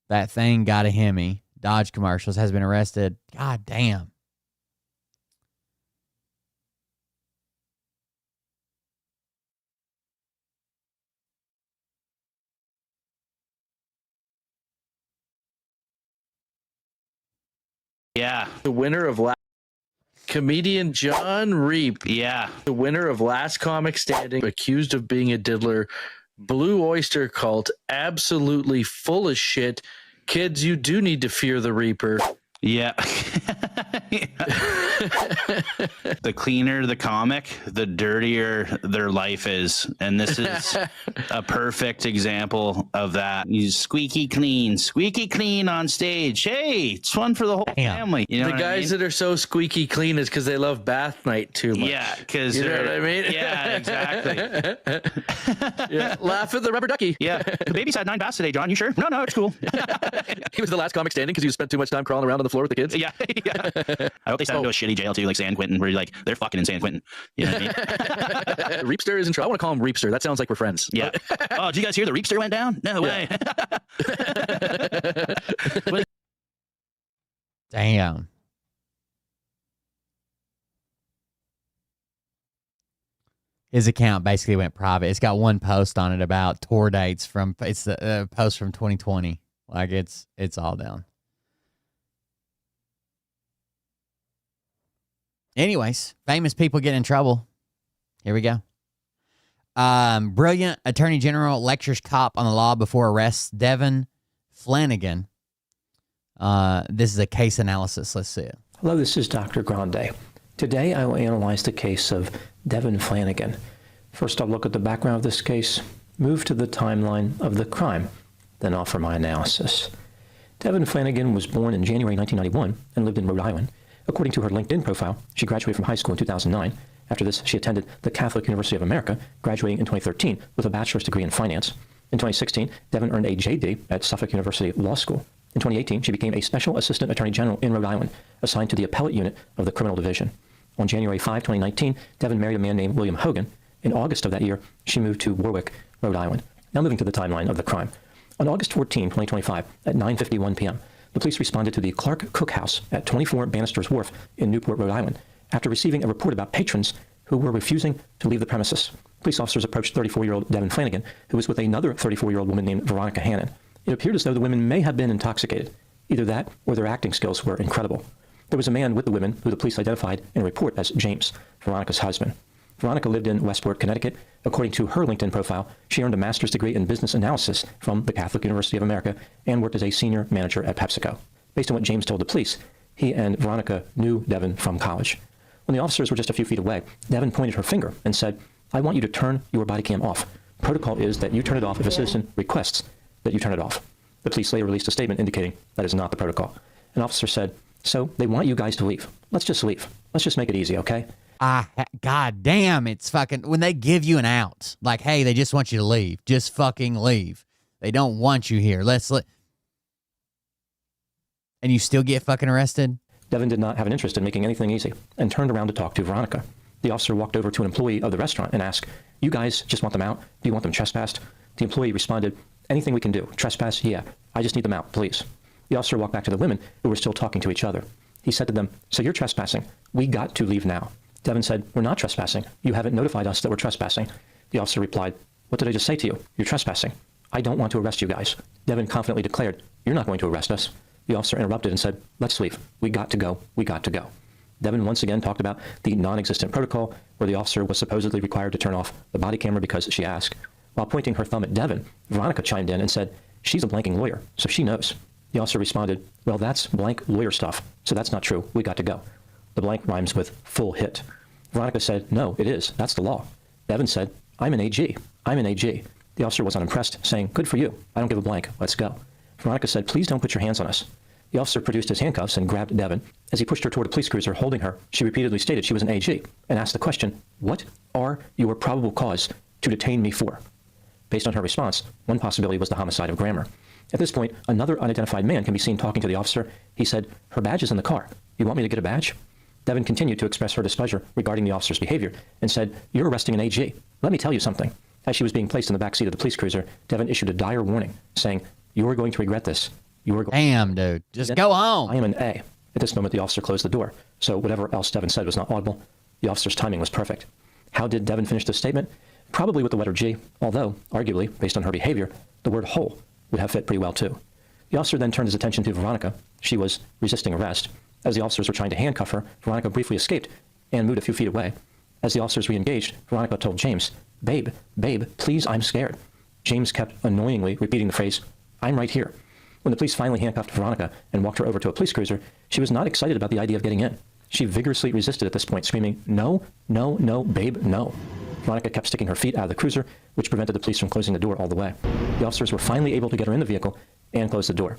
That thing got a Hemi. Dodge commercials has been arrested. God damn. Yeah. The winner of comedian John Reap. Yeah. The winner of Last Comic Standing, accused of being a diddler. Blue Oyster Cult, absolutely full of shit. Kids, you do need to fear the Reaper. Yeah. The cleaner the comic, the dirtier their life is. And this is a perfect example of that. He's squeaky clean on stage. Hey, it's fun for the whole family. You know the guys that are so squeaky clean is because they love bath night too much. Yeah, because you know what I mean? Yeah, exactly. Yeah, laugh at the rubber ducky. Yeah, the baby's had 9 baths today, John. You sure? No, it's cool. He was the last comic standing because you spent too much time crawling around on the floor with the kids. Yeah. I hope they send him to a shitty jail too, like San Quentin, where like they're fucking in San Quentin. You know what I mean? Reapster is in trouble. I want to call him Reapster. That sounds like we're friends. Yeah. Oh, did you guys hear the Reapster went down? No way. Damn. His account basically went private. It's got one post on it about tour dates it's the post from 2020. Like it's all down. Anyways, famous people get in trouble. Here we go. Brilliant Attorney General lectures cop on the law before arrests Devin Flanagan. This is a case analysis. Let's see it. Hello, this is Dr. Grande. Today I will analyze the case of Devin Flanagan. First, I'll look at the background of this case, move to the timeline of the crime, then offer my analysis. Devin Flanagan was born in January 1991 and lived in Rhode Island. According to her LinkedIn profile, she graduated from high school in 2009. After this, she attended the Catholic University of America, graduating in 2013 with a bachelor's degree in finance. In 2016, Devin earned a JD at Suffolk University Law School. In 2018, she became a Special Assistant Attorney General in Rhode Island, assigned to the Appellate Unit of the Criminal Division. On January 5, 2019, Devin married a man named William Hogan. In August of that year, she moved to Warwick, Rhode Island. Now moving to the timeline of the crime. On August 14, 2025, at 9:51 p.m., the police responded to the Clark Cook House at 24 Bannister's Wharf in Newport, Rhode Island, after receiving a report about patrons who were refusing to leave the premises. Police officers approached 34-year-old Devin Flanagan, who was with another 34-year-old woman named Veronica Hannon. It appeared as though the women may have been intoxicated. Either that or their acting skills were incredible. There was a man with the women who the police identified in a report as James, Veronica's husband. Veronica lived in Westport, Connecticut. According to her LinkedIn profile, she earned a master's degree in business analysis from the Catholic University of America and worked as a senior manager at PepsiCo. Based on what James told the police, he and Veronica knew Devin from college. When the officers were just a few feet away, Devin pointed her finger and said, "I want you to turn your body cam off. Protocol is that you turn it off if a citizen requests that you turn it off." The police later released a statement indicating that is not the protocol. An officer said, "So they want you guys to leave. Let's just leave. Let's just make it easy, okay?" God damn, it's fucking, when they give you an out, like, hey, they just want you to leave. Just fucking leave. They don't want you here. And you still get fucking arrested? Devin did not have an interest in making anything easy and turned around to talk to Veronica. The officer walked over to an employee of the restaurant and asked, "You guys just want them out? Do you want them trespassed?" The employee responded, "Anything we can do. Trespass? Yeah. I just need them out, please." The officer walked back to the women who were still talking to each other. He said to them, "So you're trespassing. We got to leave now." Devin said, "We're not trespassing. You haven't notified us that we're trespassing." The officer replied, "What did I just say to you? You're trespassing. I don't want to arrest you guys." Devin confidently declared, "You're not going to arrest us." The officer interrupted and said, "Let's leave. We got to go. We got to go." Devin once again talked about the non-existent protocol where the officer was supposedly required to turn off the body camera because she asked. While pointing her thumb at Devin, Veronica chimed in and said, "She's a blanking lawyer, so she knows." The officer responded, "Well, that's blank lawyer stuff, so that's not true. We got to go." The blank rhymes with full hit. Veronica said, "No, it is. That's the law." Devin said, "I'm an AG. I'm an AG." The officer was unimpressed, saying, "Good for you. I don't give a blank. Let's go." Veronica said, "Please don't put your hands on us." The officer produced his handcuffs and grabbed Devin. As he pushed her toward a police cruiser holding her, she repeatedly stated she was an AG and asked the question, "What are your probable cause to detain me for?" Based on her response, one possibility was the homicide of Grammer. At this point, another unidentified man can be seen talking to the officer. He said, "Her badge is in the car. You want me to get a badge?" Devin continued to express her displeasure regarding the officer's behavior and said, "You're arresting an AG. Let me tell you something." As she was being placed in the back seat of the police cruiser, Devin issued a dire warning, saying, "You are going to regret this. You are going." Damn, dude. Just go home. "I am an A." At this moment, the officer closed the door, so whatever else Devin said was not audible. The officer's timing was perfect. How did Devin finish this statement? Probably with the letter G, although, arguably, based on her behavior, the word whole would have fit pretty well too. The officer then turned his attention to Veronica. She was resisting arrest. As the officers were trying to handcuff her, Veronica briefly escaped and moved a few feet away. As the officers re-engaged, Veronica told James, babe, please, I'm scared." James kept annoyingly repeating the phrase, "I'm right here." When the police finally handcuffed Veronica and walked her over to a police cruiser, she was not excited about the idea of getting in. She vigorously resisted at this point, screaming, "No, no, no, babe, no." Veronica kept sticking her feet out of the cruiser, which prevented the police from closing the door all the way. The officers were finally able to get her in the vehicle and close the door.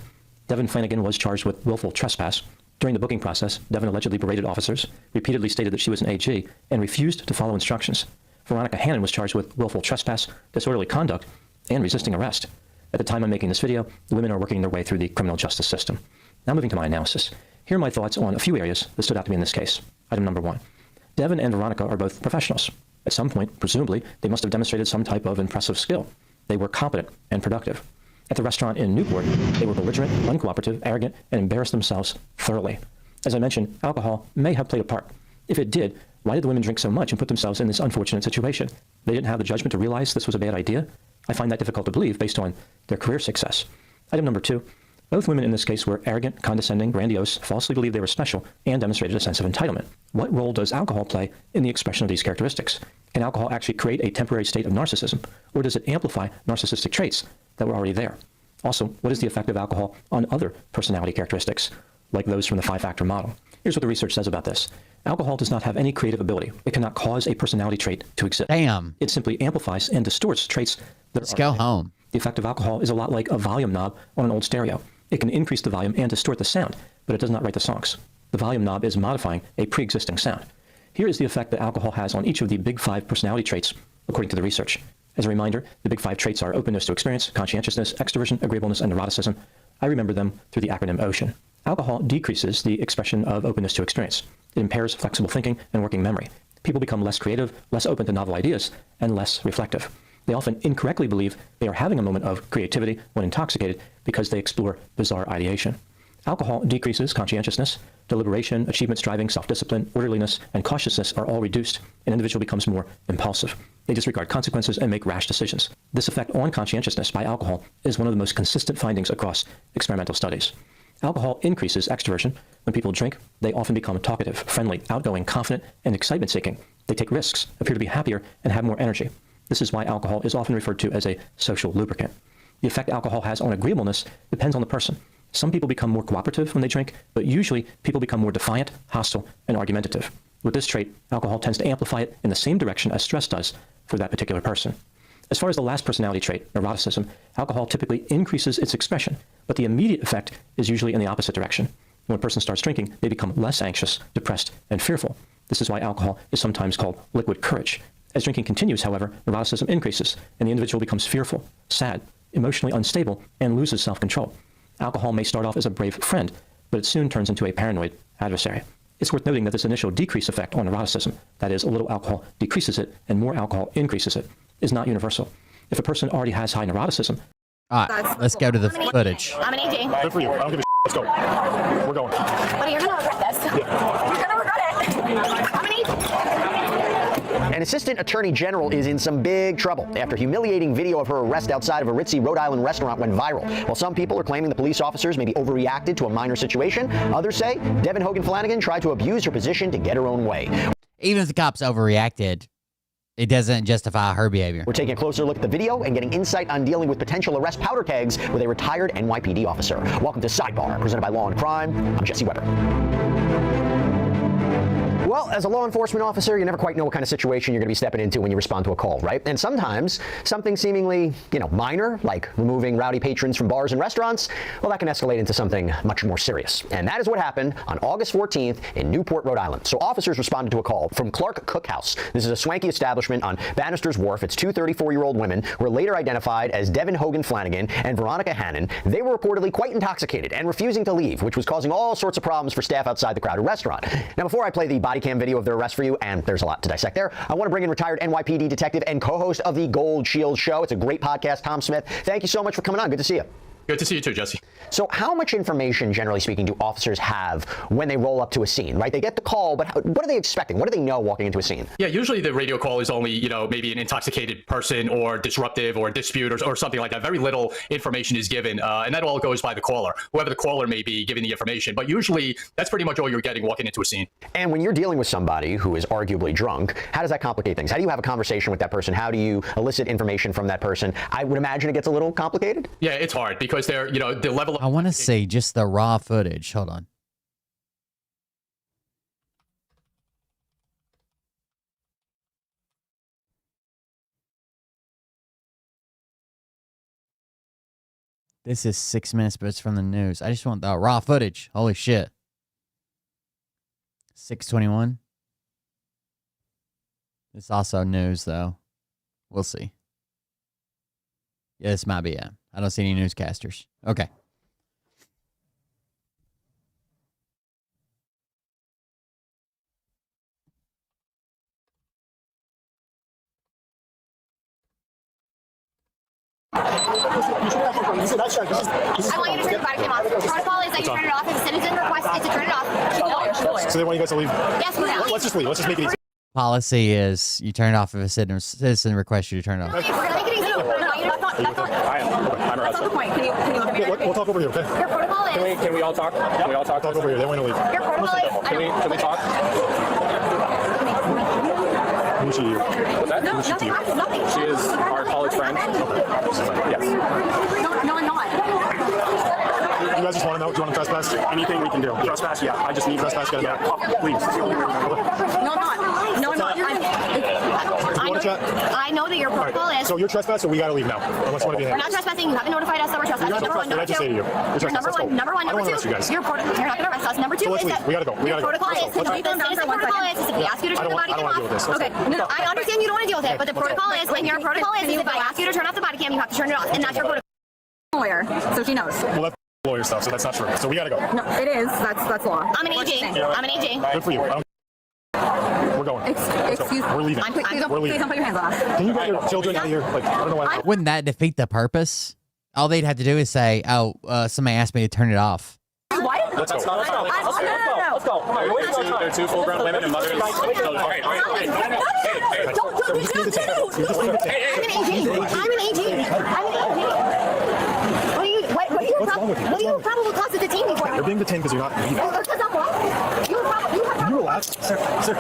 Devin Flanagan was charged with willful trespass. During the booking process, Devin allegedly berated officers, repeatedly stated that she was an AG, and refused to follow instructions. Veronica Hannon was charged with willful trespass, disorderly conduct, and resisting arrest. At the time I'm making this video, the women are working their way through the criminal justice system. Now moving to my analysis. Here are my thoughts on a few areas that stood out to me in this case. Item number 1. Devin and Veronica are both professionals. At some point, presumably, they must have demonstrated some type of impressive skill. They were competent and productive. At the restaurant in Newport, they were belligerent, uncooperative, arrogant, and embarrassed themselves thoroughly. As I mentioned, alcohol may have played a part. If it did, why did the women drink so much and put themselves in this unfortunate situation? They didn't have the judgment to realize this was a bad idea? I find that difficult to believe based on their career success. Item number 2. Both women in this case were arrogant, condescending, grandiose, falsely believed they were special, and demonstrated a sense of entitlement. What role does alcohol play in the expression of these characteristics? Can alcohol actually create a temporary state of narcissism, or does it amplify narcissistic traits that were already there? Also, what is the effect of alcohol on other personality characteristics, like those from the 5-factor model? Here's what the research says about this. Alcohol does not have any creative ability. It cannot cause a personality trait to exist. Damn. It simply amplifies and distorts traits that Let's go home. The effect of alcohol is a lot like a volume knob on an old stereo. It can increase the volume and distort the sound, but it does not write the songs. The volume knob is modifying a pre-existing sound. Here is the effect that alcohol has on each of the big 5 personality traits, according to the research. As a reminder, the big 5 traits are openness to experience, conscientiousness, extroversion, agreeableness, and neuroticism. I remember them through the acronym OCEAN. Alcohol decreases the expression of openness to experience. It impairs flexible thinking and working memory. People become less creative, less open to novel ideas, and less reflective. They often incorrectly believe they are having a moment of creativity when intoxicated because they explore bizarre ideation. Alcohol decreases conscientiousness. Deliberation, achievement striving, self-discipline, orderliness, and cautiousness are all reduced. An individual becomes more impulsive. They disregard consequences and make rash decisions. This effect on conscientiousness by alcohol is one of the most consistent findings across experimental studies. Alcohol increases extroversion. When people drink, they often become talkative, friendly, outgoing, confident, and excitement-seeking. They take risks, appear to be happier, and have more energy. This is why alcohol is often referred to as a social lubricant. The effect alcohol has on agreeableness depends on the person. Some people become more cooperative when they drink, but usually people become more defiant, hostile, and argumentative. With this trait, alcohol tends to amplify it in the same direction as stress does for that particular person. As far as the last personality trait, neuroticism, alcohol typically increases its expression, but the immediate effect is usually in the opposite direction. When a person starts drinking, they become less anxious, depressed, and fearful. This is why alcohol is sometimes called liquid courage. As drinking continues, however, neuroticism increases, and the individual becomes fearful, sad, emotionally unstable, and loses self-control. Alcohol may start off as a brave friend, but it soon turns into a paranoid adversary. It's worth noting that this initial decrease effect on neuroticism, that is, a little alcohol decreases it and more alcohol increases it, is not universal. If a person already has high neuroticism... All right, let's go to the footage. I'm an AG. Good for you. I don't give a shit. Let's go. We're going. But you're gonna regret this. Yeah. You're gonna regret it. I'm an AG. An assistant attorney general is in some big trouble after humiliating video of her arrest outside of a ritzy Rhode Island restaurant went viral. While some people are claiming the police officers maybe overreacted to a minor situation, others say Devin Hogan Flanagan tried to abuse her position to get her own way. Even if the cops overreacted, it doesn't justify her behavior. We're taking a closer look at the video and getting insight on dealing with potential arrest powder kegs with a retired NYPD officer. Welcome to Sidebar, presented by Law and Crime. I'm Jesse Weber. Well, as a law enforcement officer, you never quite know what kind of situation you're going to be stepping into when you respond to a call, right? And sometimes something seemingly, minor, like removing rowdy patrons from bars and restaurants, well, that can escalate into something much more serious. And that is what happened on August 14th in Newport, Rhode Island. So officers responded to a call from Clark Cookhouse. This is a swanky establishment on Bannister's Wharf. It's two 34-year-old women who were later identified as Devin Hogan Flanagan and Veronica Hannon. They were reportedly quite intoxicated and refusing to leave, which was causing all sorts of problems for staff outside the crowded restaurant. Now, before I play the body cam video of their arrest for you, and there's a lot to dissect there, I want to bring in retired NYPD detective and co-host of the Gold Shield Show. It's a great podcast, Tom Smith. Thank you so much for coming on. Good to see you. Good to see you too, Jesse. So how much information, generally speaking, do officers have when they roll up to a scene, right? They get the call, but what are they expecting? What do they know walking into a scene? Yeah, usually the radio call is only, maybe an intoxicated person or disruptive or a dispute or something like that. Very little information is given, and that all goes by the caller, whoever the caller may be giving the information. But usually that's pretty much all you're getting walking into a scene. And when you're dealing with somebody who is arguably drunk, how does that complicate things? How do you have a conversation with that person? How do you elicit information from that person? I would imagine it gets a little complicated. Yeah, it's hard because they're, the level of... I want to see just the raw footage. Hold on. This is 6 minutes, but it's from the news. I just want the raw footage. Holy shit. 6:21. It's also news, though. We'll see. Yeah, this might be it. I don't see any newscasters. Okay. I want you to turn the body cam off. Protocol is that you turn it off. If a citizen requests it to turn it off. So they want you guys to leave? Yes, we're Let's just leave. Let's just make it easy. Policy is you turn it off if a citizen requests you to turn it off. Okay, we're gonna make it easy. That's not the point. Can you look at me? We'll talk over here, okay? Your protocol is... Can we all talk? Can we all talk? Talk over here. They want to leave. Your protocol is... Can we talk? Who's she? What's that? No, nothing. She is our college friend. Okay. Yes. No, I'm not. You guys just want to know? Do you want to trespass? Anything we can do. Trespass? Yeah. I just need trespass. Please. No, I'm not. No, I'm not. chat? I know that your protocol is. So you're trespassing, we gotta leave now. Unless one of you We're not trespassing. You haven't notified us that we're trespassing. You're not Number one. trespassing. Number What did I just say to you? two. You're trespassing. Number one. Number I don't two. wanna arrest you guys. You're not going to arrest us. Number two So let's is leave. that We gotta go. We gotta go. protocol Let's is go. Let's go. the protocol is if we ask you to turn the body I don't cam wanna deal with off. this. Okay. No, I understand you don't want to deal with it, but the protocol is when your protocol is if I ask you to turn off the body cam, you have to turn it off, and that's your protocol. Lawyer, so she knows. Well, that's lawyer stuff, so that's not true. So we gotta go. No, it is. That's law. I'm an AG. I'm an AG. Good for you. We're going. Let's Excuse go. We're leaving. Please don't We're leaving. put your hands on us. Can you get your children out of here? Like, I don't know why. Wouldn't that defeat the purpose? All they'd have to do is say, "Oh, somebody asked me to turn it off." What? Let's go. No. Let's go. They're two full-grown women and mothers. All right. Don't do this. I'm an AG. What are you probable cause of detaining for? You're being detained because you're not leaving. Because I'm what? Can you relax? Sir,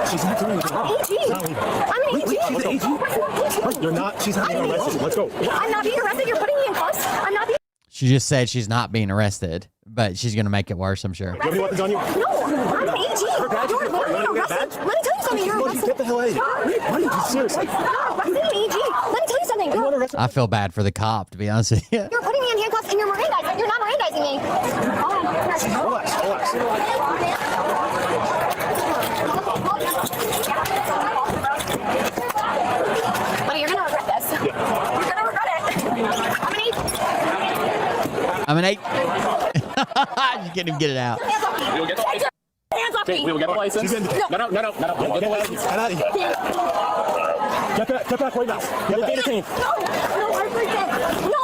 she's not doing anything wrong. She's not leaving. I'm an AG. She's an AG. You're not. She's not being arrested. Let's go. I'm not being arrested. You're putting me in cuffs. I'm not being. She just said she's not being arrested, but she's gonna make it worse, I'm sure. You have any weapons on you? No, I'm an AG. You're being arrested. Let me tell you something. You're arrested. Get the hell out of here. What are you? Seriously. You're arrested, an AG. Let me tell you something. I feel bad for the cop, to be honest with you. You're putting me in handcuffs and you're Mirandizing. You're not Mirandizing me. Relax. Buddy, you're gonna regret this. You're gonna regret it. I'm an 8. You can't even get it out. We'll get the license. Hands off me. We will get the license. No. Get the license. Get out of here. Get back right now. Get back. Detained. No, I freaked No.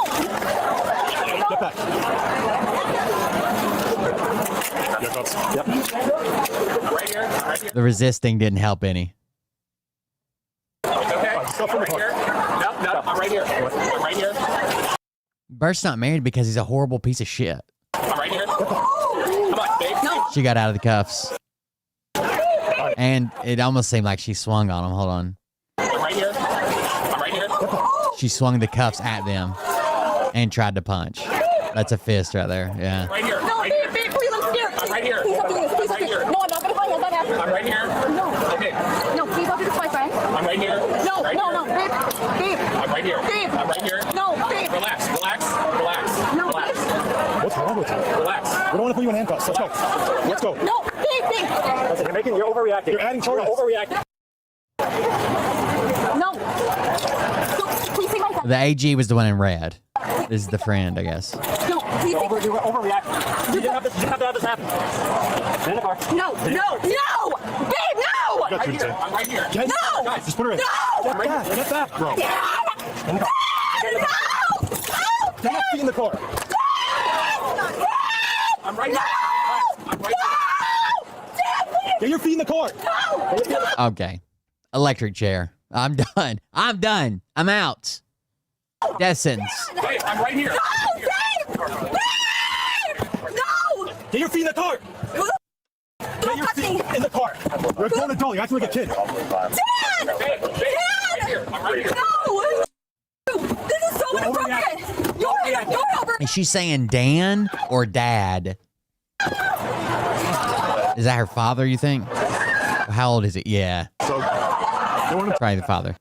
Get back. Yep. Right here. The resisting didn't help any. Okay. Right here. No, I'm right here. I'm right here. Bert's not married because he's a horrible piece of shit. I'm right here. Come on, babe. No. She got out of the cuffs. And it almost seemed like she swung on him. Hold on. I'm right here. I'm right here. She swung the cuffs at them and tried to punch. That's a fist right there. Yeah. Right here. No, babe, please, I'm scared. I'm right here. Please don't do this. Please I'm right don't do here. this. No, I'm not gonna find hands on him. I'm right here. No. Okay. No, please don't do this, my friend. I'm right here. No, Right no, here. no, babe. I'm right here. Babe. I'm right here. No, babe. Relax. No, Relax. What's wrong with you? Relax. We don't want to put you in handcuffs. Let's go. Let's go. No, babe. Listen, you're overreacting. You're adding charges. You're overreacting. No. Please take my phone. The AG was the one in red. This is the friend, I guess. No, please take my phone. You're overreacting. You didn't have to have this happen. Get in the car. No. Babe, no. I'm right here. Get No. Guys, just put her in. No. Get back, bro. No. Get your feet in the car. I'm right here. I'm right here. Get your feet in the car. Okay. Electric chair. I'm done. I'm out. Death sentence. Hey, I'm right here. No. Get your feet in the car. Get your feet in the car. You're a grown adult. You're acting like a kid. Dad! I'm right here. No! This is so inappropriate! You're over! Is she saying Dan or Dad? Is that her father, you think? How old is it? Yeah. So, Probably the father.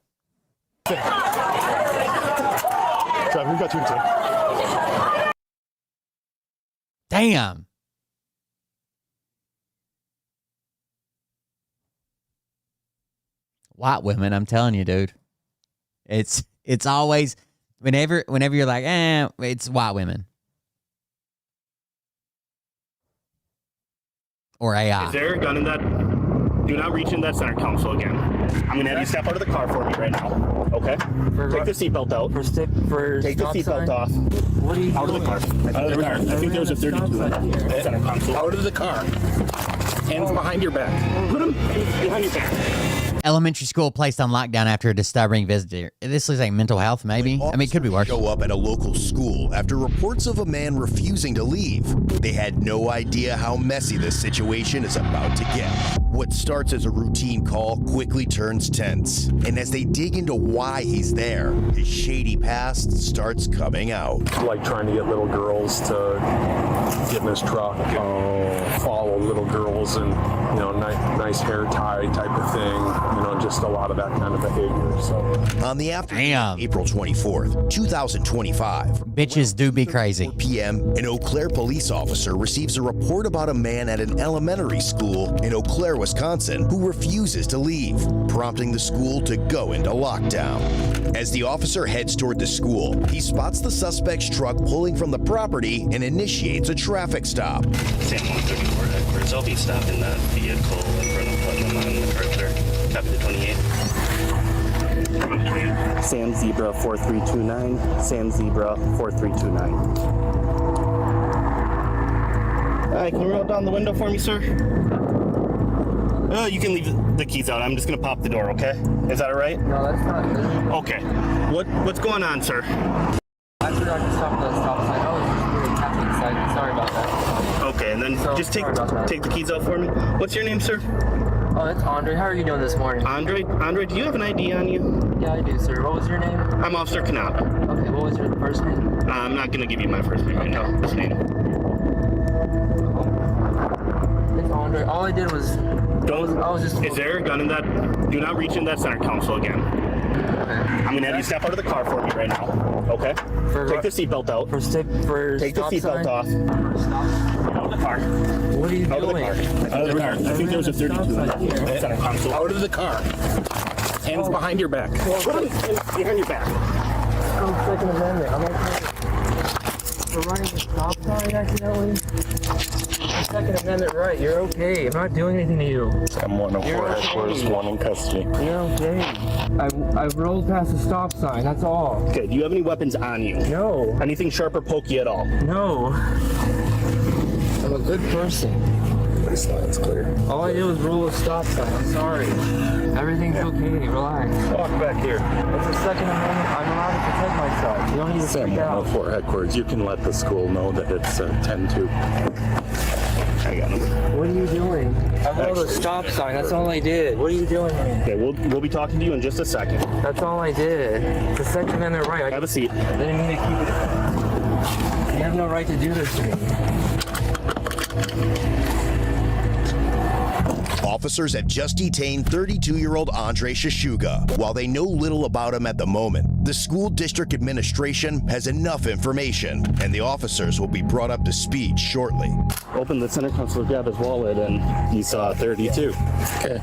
Trav, we've got two to take. Damn. White women, I'm telling you, dude. It's always whenever you're like, it's white women. Or AI. Is there a gun in that? Do not reach in that center console again. I'm gonna have you step out of the car for me right now. Okay? Take the seatbelt out. Take the seatbelt off. What are you Out of the car. Out of the car. I think there was a 32 in that center console. Out of the car. Hands behind your back. Put them behind your back. Elementary school placed on lockdown after a disturbing visitor. This looks like mental health, maybe. I mean, it could be worse. Show up at a local school after reports of a man refusing to leave. They had no idea how messy this situation is about to get. What starts as a routine call quickly turns tense, and as they dig into why he's there, his shady past starts coming out. Like trying to get little girls to get in his truck, follow little girls and, you know, nice hair tie type of thing, you know, just a lot of that kind of behavior. So on the afternoon of April 24th, 2025, bitches do be crazy. 4 p.m., an Eau Claire police officer receives a report about a man at an elementary school in Eau Claire, Wisconsin, who refuses to leave, prompting the school to go into lockdown. As the officer heads toward the school, he spots the suspect's truck pulling from the property and initiates a traffic stop. Sam 134 headquarters. I'll be stopping that vehicle in front of Putnam on MacArthur. Copy the 28. Sam Zebra 4329. Sam Zebra 4329. All right, can you roll down the window for me, sir? You can leave the keys out. I'm just gonna pop the door, okay? Is that all right? No, that's not good. Okay. What's going on, sir? I forgot to stop the stop sign. I was just really traffic excited. Sorry about that. Okay, and then just take the keys out for me. What's your name, sir? Oh, it's Andre. How are you doing this morning? Andre, do you have an ID on you? Yeah, I do, sir. What was your name? I'm Officer Kanata. Okay, what was your first name? I'm not gonna give you my first name right now. This name. It's Andre. All I did was... Is there a gun in that? Do not reach in that center console again. Okay. I'm gonna have you step out of the car for me right now. Okay? Take the seatbelt out. Take the seatbelt off. Out of the car. What are you doing? Out of the car. I think there was a 32 in that center console. Out of the car. Hands behind your back. Put them behind your back. Oh, Second Amendment. I'm okay. For running the stop sign accidentally? Second Amendment right. You're okay. I'm not doing anything to you. I'm 104 headquarters, one in custody. You're okay. I rolled past the stop sign. That's all. Okay. Do you have any weapons on you? No. Anything sharp or pokey at all? No. I'm a good person. This line's clear. All I did was roll a stop sign. I'm sorry. Everything's okay. Relax. Walk back here. It's a Second Amendment. I'm allowed to protect myself. You don't need to Sam freak out. 104 headquarters. You can let the school know that it's 10-2. I got him. What are you doing? I rolled a stop sign. That's all I did. What are you doing? Okay, we'll be talking to you in just a second. That's all I did. It's a Second Amendment right. Have a seat. I didn't mean to keep it. You have no right to do this to me. Officers have just detained 32-year-old Andre Shishuga. While they know little about him at the moment, the school district administration has enough information, and the officers will be brought up to speed shortly. Open the center console, grab his wallet, and he saw 32. Okay.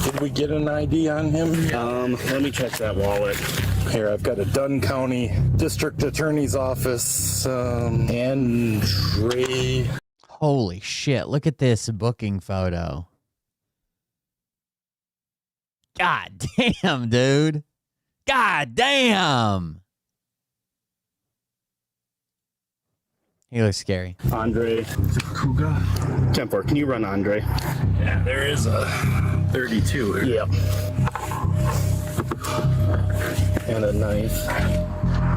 Did we get an ID on him? Let me check that wallet. Here, I've got a Dunn County District Attorney's Office, Andre. Holy shit, look at this booking photo. God damn, dude. God damn. He looks scary. Andre. Kuga. 10-4, can you run Andre? Yeah, there is a 32 here. Yep. And a knife.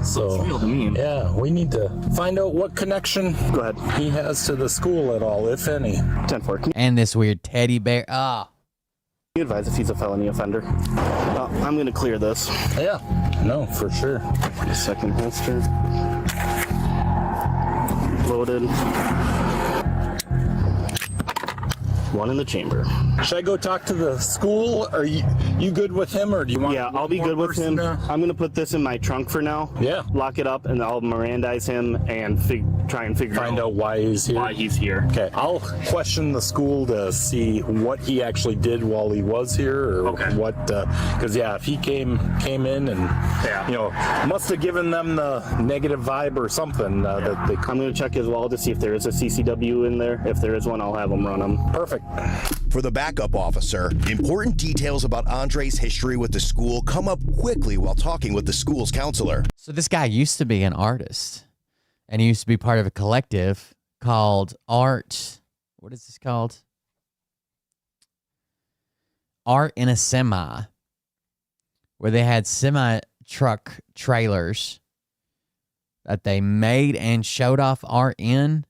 So, yeah, we need to find out what connection he has to the school at all, if any. 10-4. And this weird teddy bear. Ah. Can you advise if he's a felony offender? I'm going to clear this. Yeah, no, for sure. Second holster. Loaded. One in the chamber. Should I go talk to the school? Are you good with him, or do you want? Yeah, I'll be good with him. I'm gonna put this in my trunk for now. Yeah. Lock it up, and I'll Mirandize him and try and find out why he's here. Why he's here. Okay, I'll question the school to see what he actually did while he was here, or what. Because if he came in and must have given them the negative vibe or something. That they. I'm gonna check his wallet to see if there is a CCW in there. If there is one, I'll have him run them. Perfect. For the backup officer, important details about Andre's history with the school come up quickly while talking with the school's counselor. So this guy used to be an artist, and he used to be part of a collective called Art. What is this called? Art in a Semi, where they had semi-truck trailers that they made and showed off art in.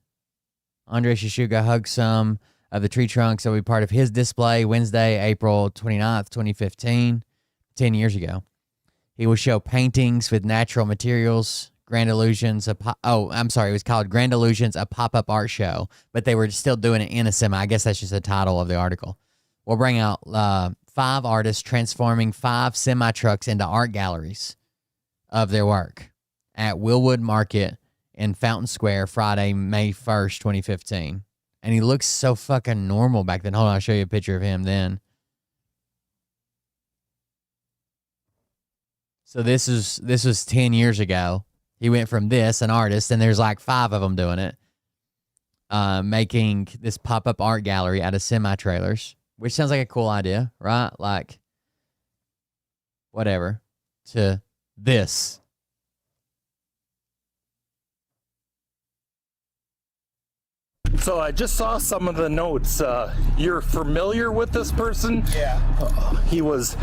Andre Shishuga hugged some. of the tree trunks that will be part of his display Wednesday, April 29th, 2015, 10 years ago. He will show paintings with natural materials, Grand Illusions. It was called Grand Illusions, a pop-up art show, but they were still doing it in a semi. I guess that's just the title of the article. We'll bring out 5 artists transforming 5 semi-trucks into art galleries of their work at Willwood Market in Fountain Square, Friday, May 1st, 2015. And he looks so fucking normal back then. Hold on, I'll show you a picture of him then. So this was 10 years ago. He went from this, an artist, and there's like 5 of them doing it, making this pop-up art gallery out of semi-trailers, which sounds like a cool idea, right? Like, whatever, to this. So I just saw some of the notes. You're familiar with this person? Yeah. He was.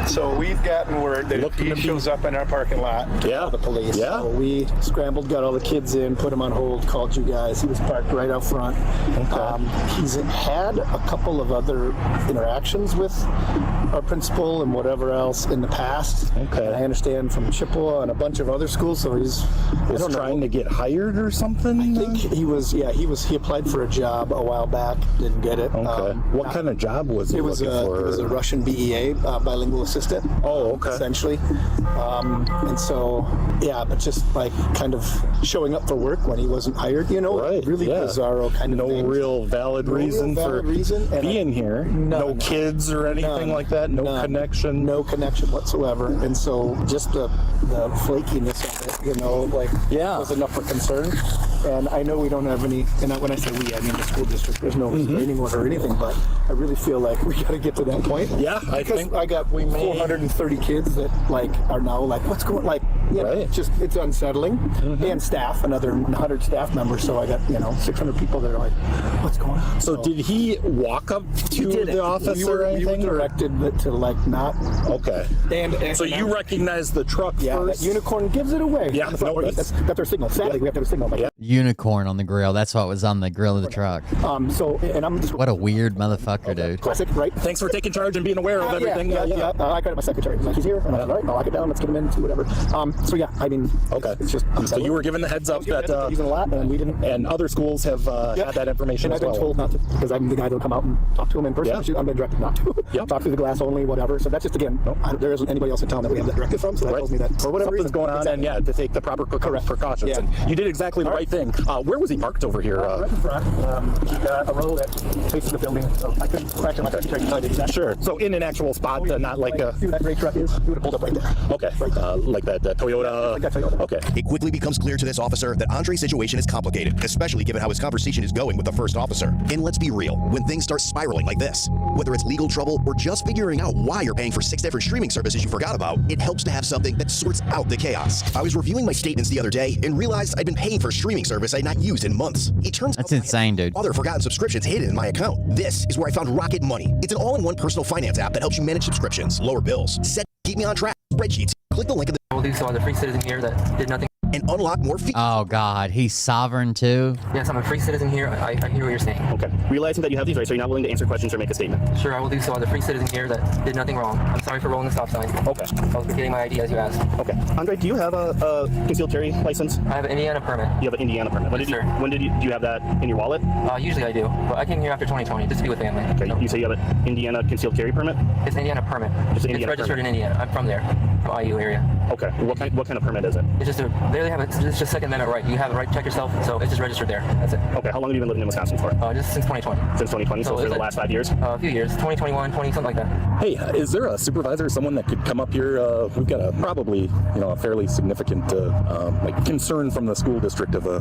So we've gotten word that he shows up in our parking lot to call the police. Yeah. So we scrambled, got all the kids in, put him on hold, called you guys. He was parked right out front. Okay. He's had a couple of other interactions with our principal and whatever else in the past. Okay. And I understand from Chippewa and a bunch of other schools. So he's trying to get hired or something. I think he was. Yeah, he applied for a job a while back, didn't get it. Okay. What kind of job was he looking for? It was a Russian BEA, bilingual assistant. Oh, okay. Essentially. And so, yeah, but just like kind of showing up for work when he wasn't hired, right, really bizarro kind of thing. No real valid reason for being here. No kids or anything like that. No connection. No connection whatsoever. And so just the flakiness of it, was enough for concern. And I know we don't have any, and when I say we, I mean the school district. There's no restraining order or anything, but I really feel like we got to get to that point. Yeah, I think I got 430 kids that are now what's going, it's unsettling. And staff, another 100 staff members. So I got 600 people that are like, what's going on? So did he walk up to the office or anything? We were directed to not. Okay. And so you recognize the truck first? That unicorn gives it away. Yeah, that's their signal. Sadly, we have to have a signal. Yeah. Unicorn on the grill. That's what was on the grill of the truck. And I'm just what a weird motherfucker, dude. Classic, right? Thanks for taking charge and being aware of everything. Yeah. I credit my secretary. He's like, he's here. And I was like, all right, I'll lock it down. Let's get him in, see whatever. So yeah, I mean, okay. It's just so you were given the heads up that using a lot, and we didn't. And other schools have had that information. And I've been told not to, because I'm the guy that'll come out and talk to him in person. Yeah. I've been directed not to. Talk through the glass only, whatever. So that's just there isn't anybody else in town that we have that directive from. So that tells me that for whatever reason going on, and to take the proper precautions. Yeah. And you did exactly the right thing. Where was he parked over here? Right in front. He got a row that faces the building. So I couldn't crash in my secretary to tell you exactly. Sure. So in an actual spot, not like a. See where that gray truck is? He would have pulled up right there. Okay. Like that Toyota. Like that Toyota. Okay. It quickly becomes clear to this officer that Andre's situation is complicated, especially given how his conversation is going with the first officer. And let's be real, when things start spiraling like this, whether it's legal trouble or just figuring out why you're paying for 6 different streaming services you forgot about, it helps to have something that sorts out the chaos. I was reviewing my statements the other day and realized I'd been paying for a streaming service I'd not used in months. It turns That's insane, dude. Other forgotten subscriptions hidden in my account. This is where I found Rocket Money. It's an all-in-one personal finance app that helps you manage subscriptions, lower bills, keep me on track, spreadsheets. Click the link in the Well, these are the free citizen here that did nothing. And unlock more features. Oh, God. He's sovereign, too? Yes, I'm a free citizen here. I hear what you're saying. Okay. Realizing that you have these rights, are you not willing to answer questions or make a statement? Sure, I will do so. I'm a free citizen here that did nothing wrong. I'm sorry for rolling the stop sign. Okay. I was getting my ID as you asked. Okay. Andre, do you have a concealed carry license? I have an Indiana permit. You have an Indiana permit. When did you do you have that in your wallet? Usually I do, but I came here after 2020 just to be with family. Okay. You say you have an Indiana concealed carry permit? It's an Indiana permit. It's registered in Indiana. I'm from there, from IU area. Okay. What kind of permit is it? It's just it's just Second Amendment right. You have the right to check yourself, so it's just registered there. That's it. Okay. How long have you been living in Wisconsin for? Just since 2020. Since 2020, so for the last 5 years? A few years, 2021, 20, something like that. Hey, is there a supervisor or someone that could come up here? We've got probably a fairly significant concern from the school district of a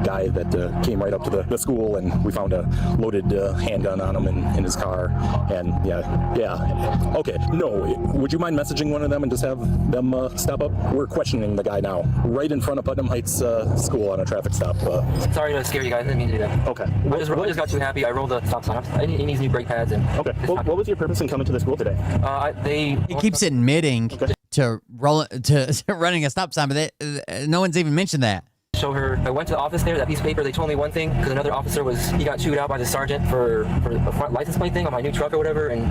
guy that came right up to the school, and we found a loaded handgun on him in his car. And yeah. Okay. No, would you mind messaging one of them and just have them stop up? We're questioning the guy now, right in front of Putnam Heights School on a traffic stop. Sorry to scare you guys. I didn't mean to do that. Okay. I just got too happy. I rolled the stop sign. He needs new brake pads. Okay. What was your purpose in coming to the school today? He keeps admitting to running a stop sign, but no one's even mentioned that. show her. I went to the office there, that piece of paper, they told me one thing, because another officer he got chewed out by the sergeant for a front license plate thing on my new truck or whatever, and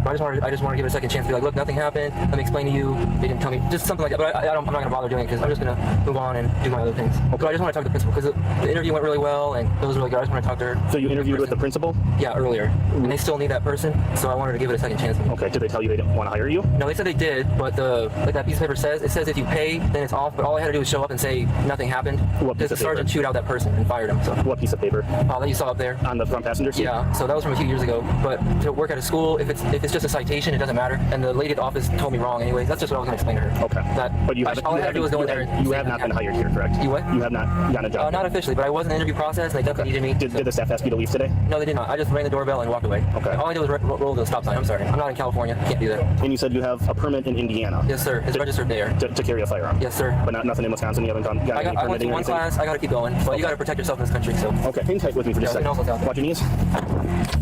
I just want to give it a second chance to be like, look, nothing happened, let me explain to you, they didn't tell me, just something like that, but I'm not going to bother doing it, because I'm just going to move on and do my other things. Okay. So I just want to talk to the principal, because the interview went really well, and it was really good. I just want to talk to her. So you interviewed with the principal? Yeah, earlier. And they still need that person, so I wanted to give it a second chance. Okay, did they tell you they didn't want to hire you? No, they said they did, but like that piece of paper says, it says if you pay, then it's off, but all I had to do was show up and say nothing happened. What piece because the of paper? sergeant chewed out that person and fired him. So. What piece of paper? That you saw up there. On the front passenger seat? Yeah, so that was from a few years ago. But to work at a school, if it's just a citation, it doesn't matter. And the lady at the office told me wrong anyways. That's just what I was going to explain to her. Okay. But you haven't, all I had to do was go in there and you have not been hired here, correct? You what? You have not gotten a job? Not officially, but I was in the interview process, and they definitely needed me. Did the staff ask you to leave today? No, they did not. I just rang the doorbell and walked away. Okay. All I did was roll the stop sign. I'm sorry. I'm not in California. Can't do that. And you said you have a permit in Indiana? Yes, sir. It's registered there. To carry a firearm? Yes, sir. But nothing in Wisconsin? You haven't got any permitting? I went to one class. I got to keep going. But you got to protect yourself in this country, so. Okay. Hang tight with me for just a second. Watch your knees.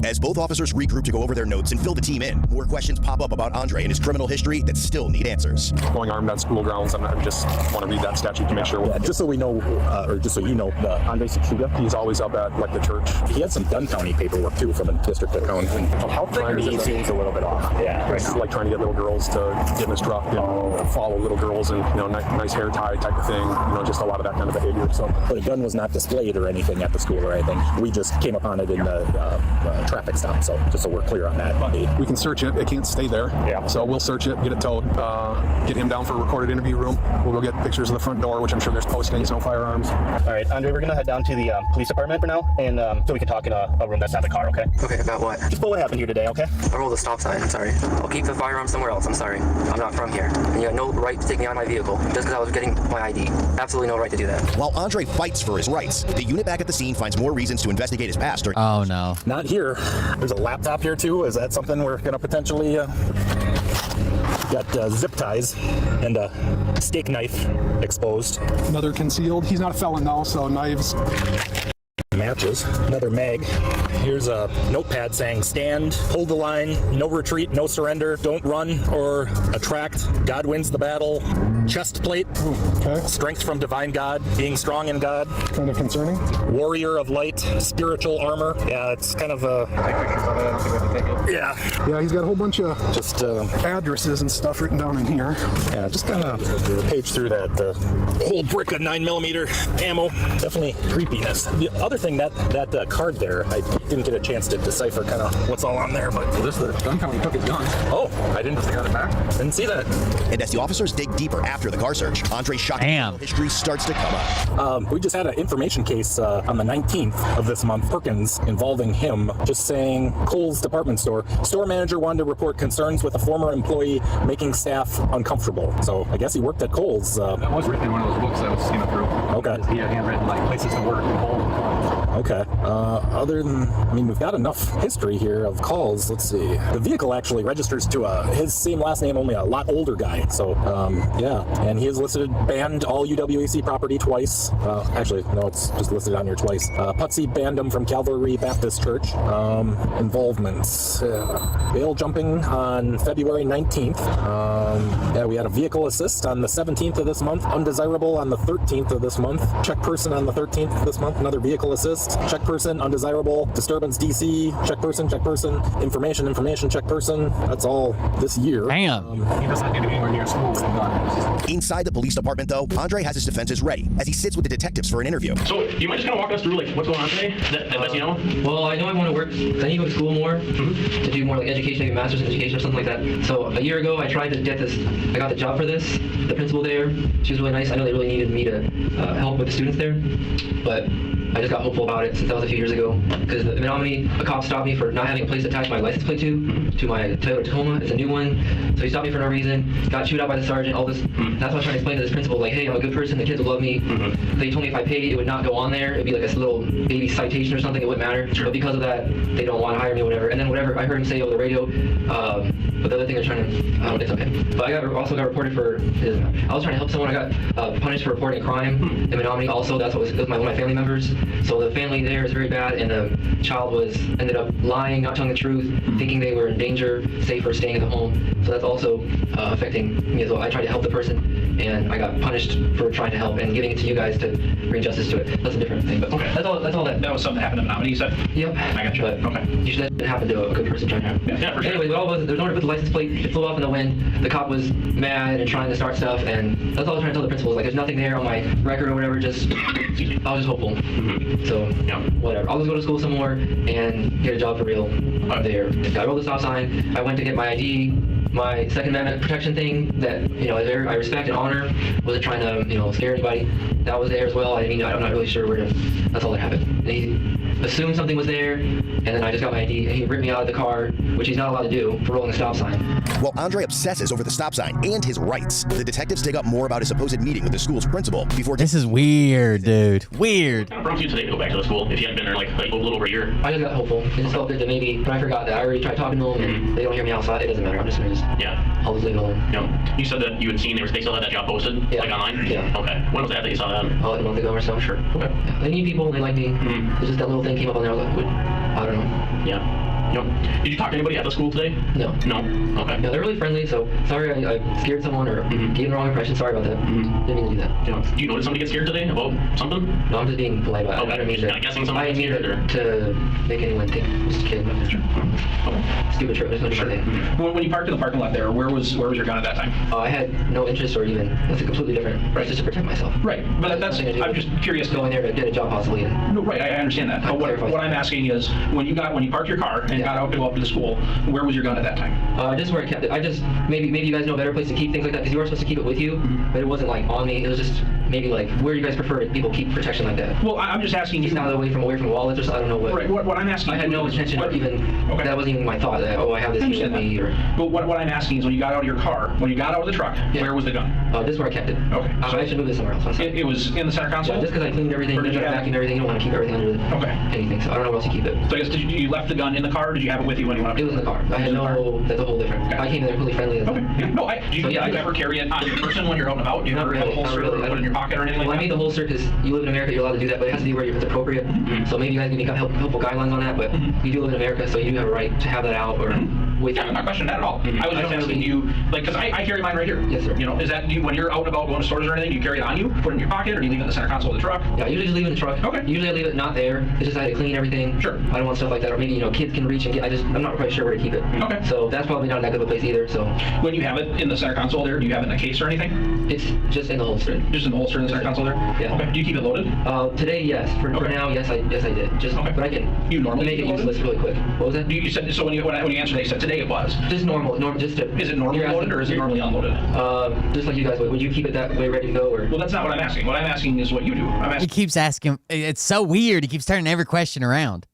As both officers regroup to go over their notes and fill the team in, more questions pop up about Andre and his criminal history that still need answers. Going armed on school grounds, I just want to read that statute to make sure. Yeah, just so we know, or just so you know, Andre Sachuga, he's always up at like the church. He had some Dunn County paperwork too from the district account. How he seems a little bit off. Yeah, right now. Like trying to get little girls to get in his truck and follow little girls and nice hair tie type of thing. Just a lot of that kind of behavior. So, but a gun was not displayed or anything at the school or anything. We just came upon it in the traffic stop. So just so we're clear on that. We can search it. It can't stay there. Yeah. So we'll search it, get it towed, get him down for a recorded interview room. We'll go get pictures of the front door, which I'm sure there's postings, no firearms. All right, Andre, we're gonna head down to the police department for now, and so we can talk in a room that's not the car. Okay. Okay. About what? Just what happened here today. Okay. I rolled a stop sign. I'm sorry. I'll keep the firearm somewhere else. I'm sorry. I'm not from here, and you have no right to take me out of my vehicle just because I was getting my ID. Absolutely no right to do that. While Andre fights for his rights, the unit back at the scene finds more reasons to investigate his past. Oh no. Not here. There's a laptop here too. Is that something we're gonna potentially got zip ties and a steak knife exposed. Another concealed. He's not a felon though, so knives. Matches. Another mag. Here's a notepad saying stand, hold the line, no retreat, no surrender, don't run or attract, God wins the battle, chest plate, strength from divine God, being strong in God. Kind of concerning. Warrior of light, spiritual armor. Yeah, it's kind of a... Yeah. Yeah, he's got a whole bunch of just addresses and stuff written down in here. Yeah, just kind of page through that whole brick of 9mm ammo. Definitely creepiness. The other thing, that card there, I didn't get a chance to decipher kind of what's all on there, but this is the gun company took his gun. Oh, I didn't got it back. Didn't see that. And as the officers dig deeper after the car search, Andre's shocking criminal history starts to come up. We just had an information case on the 19th of this month, Perkins, involving him, just saying Kohl's department store manager wanted to report concerns with a former employee making staff uncomfortable. So I guess he worked at Kohl's. That was written in one of those books I was skimming through. Okay. He had handwritten like places to work and Kohl's. Okay. Other than, we've got enough history here of calls. Let's see. The vehicle actually registers to his same last name, only a lot older guy. So, yeah. And he is listed banned all UWAC property twice. Actually, no, it's just listed on here twice. Putsy banned him from Calvary Baptist Church. Involvements. Bail jumping on February 19th. Yeah, we had a vehicle assist on the 17th of this month. Undesirable on the 13th of this month. Check person on the 13th of this month. Another vehicle assist. Check person, undesirable. Disturbance DC. Check person, information, check person. That's all this year. Damn. He doesn't need to be anywhere near school with a gun. Inside the police department, though, Andre has his defenses ready as he sits with the detectives for an interview. So, you might just kind of walk us through what's going on today? That you know? Well, I know I want to work. I need to go to school more to do more like education, maybe master's in education or something like that. So a year ago, I tried to get this. I got the job for this. The principal there, she was really nice. I know they really needed me to help with the students there, but I just got hopeful about it since that was a few years ago. Because the Menominee, a cop stopped me for not having a place to attach my license plate to my Toyota Tacoma. It's a new one. So he stopped me for no reason. Got chewed out by the sergeant. All this. That's what I was trying to explain to this principal. Like, hey, I'm a good person. The kids will love me. They told me if I paid, it would not go on there. It'd be like a little baby citation or something. It wouldn't matter. But because of that, they don't want to hire me or whatever. And then whatever I heard him say over the radio. But the other thing they're trying to, it's okay. But I also got reported for. I was trying to help someone. I got punished for reporting a crime in Menominee. Also, it was one of my family members. So the family there is very bad, and the child ended up lying, not telling the truth, thinking they were in danger, safe, or staying at the home. So that's also affecting me as well. I tried to help the person, and I got punished for trying to help and giving it to you guys to bring justice to it. That's a different thing. But okay, that's all that was something that happened to Menominee, you said? Yep. I got you. But okay. Usually that didn't happen to a good person trying to help. Yeah, for sure. Anyway, what all was, there was nowhere to put the license plate. It flew off in the wind. The cop was mad and trying to start stuff, and that's all I was trying to tell the principal. Like, there's nothing there on my record or whatever. Just, I was just hopeful. So, yeah, whatever. I'll just go to school some more and get a job for real there. I rolled the stop sign. I went to get my ID, my Second Amendment protection thing that, I respect and honor. Wasn't trying to, scare anybody. That was there as well. I mean, I'm not really sure that's all that happened. And he assumed something was there, and then I just got my ID, and he ripped me out of the car, which he's not allowed to do for rolling a stop sign. While Andre obsesses over the stop sign and his rights, the detectives dig up more about his supposed meeting with the school's principal before... This is weird, dude. Weird. What prompted you today to go back to the school if you hadn't been there like a little over a year? I just got hopeful. It just felt good that maybe, but I forgot that I already tried talking to them, and they don't hear me outside. It doesn't matter. I'm just going to I'll just leave it alone. Yeah. You said that you had seen they still had that job posted, like online? Yeah. Okay. When was that you saw that? Like a month ago or so. Sure. Okay. Yeah. They need people, and they like me. It's just that little thing came up on there. I was like, I don't know. Yeah. No. Did you talk to anybody at the school today? No. No? Okay. Yeah, they're really friendly, so sorry I scared someone or gave the wrong impression. Sorry about that. Didn't mean to do that. Yeah. Do you notice somebody get scared today about something? No, I'm just being polite about it. Okay. I don't mean to. Guessing somebody got scared to make anyone think I'm just a kid. Okay. Stupid trip. There's no sure. When you parked in the parking lot there, where was your gun at that time? I had no interest or even, that's a completely different, right, just to protect myself. Right, but I'm just curious. Going there to get a job possibly. No, right, I understand that. But what I'm asking is, when you parked your car and got out to go up to the school, where was your gun at that time? Just where I kept it. I just, maybe you guys know a better place to keep things like that, because you were supposed to keep it with you, but it wasn't like on me. It was just maybe like, where you guys prefer people keep protection like that? Well, I'm just asking you. Not away from wallets or something, I don't know what. Right, what I'm asking I had no intention of even, that wasn't even my thought, that, I have this here with me. But what I'm asking is, when you got out of your car, when you got out of the truck, where was the gun? This is where I kept it. Okay. I should move this somewhere else. It was in the center console? Yeah, just because I cleaned everything, vacuumed everything, you don't want to keep everything under anything, so I don't know where else to keep it. So I guess, you left the gun in the car, or did you have it with you when you went up? It was in the car. I had no, that's a whole different. Okay. I came in there really friendly. Okay. Yeah. No, do you ever carry it on your person when you're out and about? Do you ever have a holster or put it in your pocket or anything like that? I made the holster because you live in America, you're allowed to do that, but it has to be where it's appropriate. So maybe you guys can make helpful guidelines on that, but you do live in America, so you do have a right to have that out or with you. I'm not questioning that at all. I was just asking you, like, because I carry mine right here. Yes, sir. Is that when you're out and about going to stores or anything, do you carry it on you, put it in your pocket, or do you leave it in the center console of the truck? Yeah, I usually just leave it in the truck. Okay. Usually I leave it not there. It's just I had to clean everything. Sure. I don't want stuff like that, or maybe kids can reach and get. I'm not quite sure where to keep it. Okay. So that's probably not in that good of a place either. So when you have it in the center console there, do you have it in a case or anything? It's just in the holster. Just in the holster in the center console there? Yeah. Okay. Do you keep it loaded? Today, yes. For now, yes, I did. Just but I can. You normally make it useless really quick. What was that? You said so when you answered, they said today it was. Just normal. Just to. Is it normally loaded or is it normally unloaded? Just like you guys would. Would you keep it that way, ready to go, or? Well, that's not what I'm asking. What I'm asking is what you do. He keeps asking. It's so weird. He keeps turning every question around.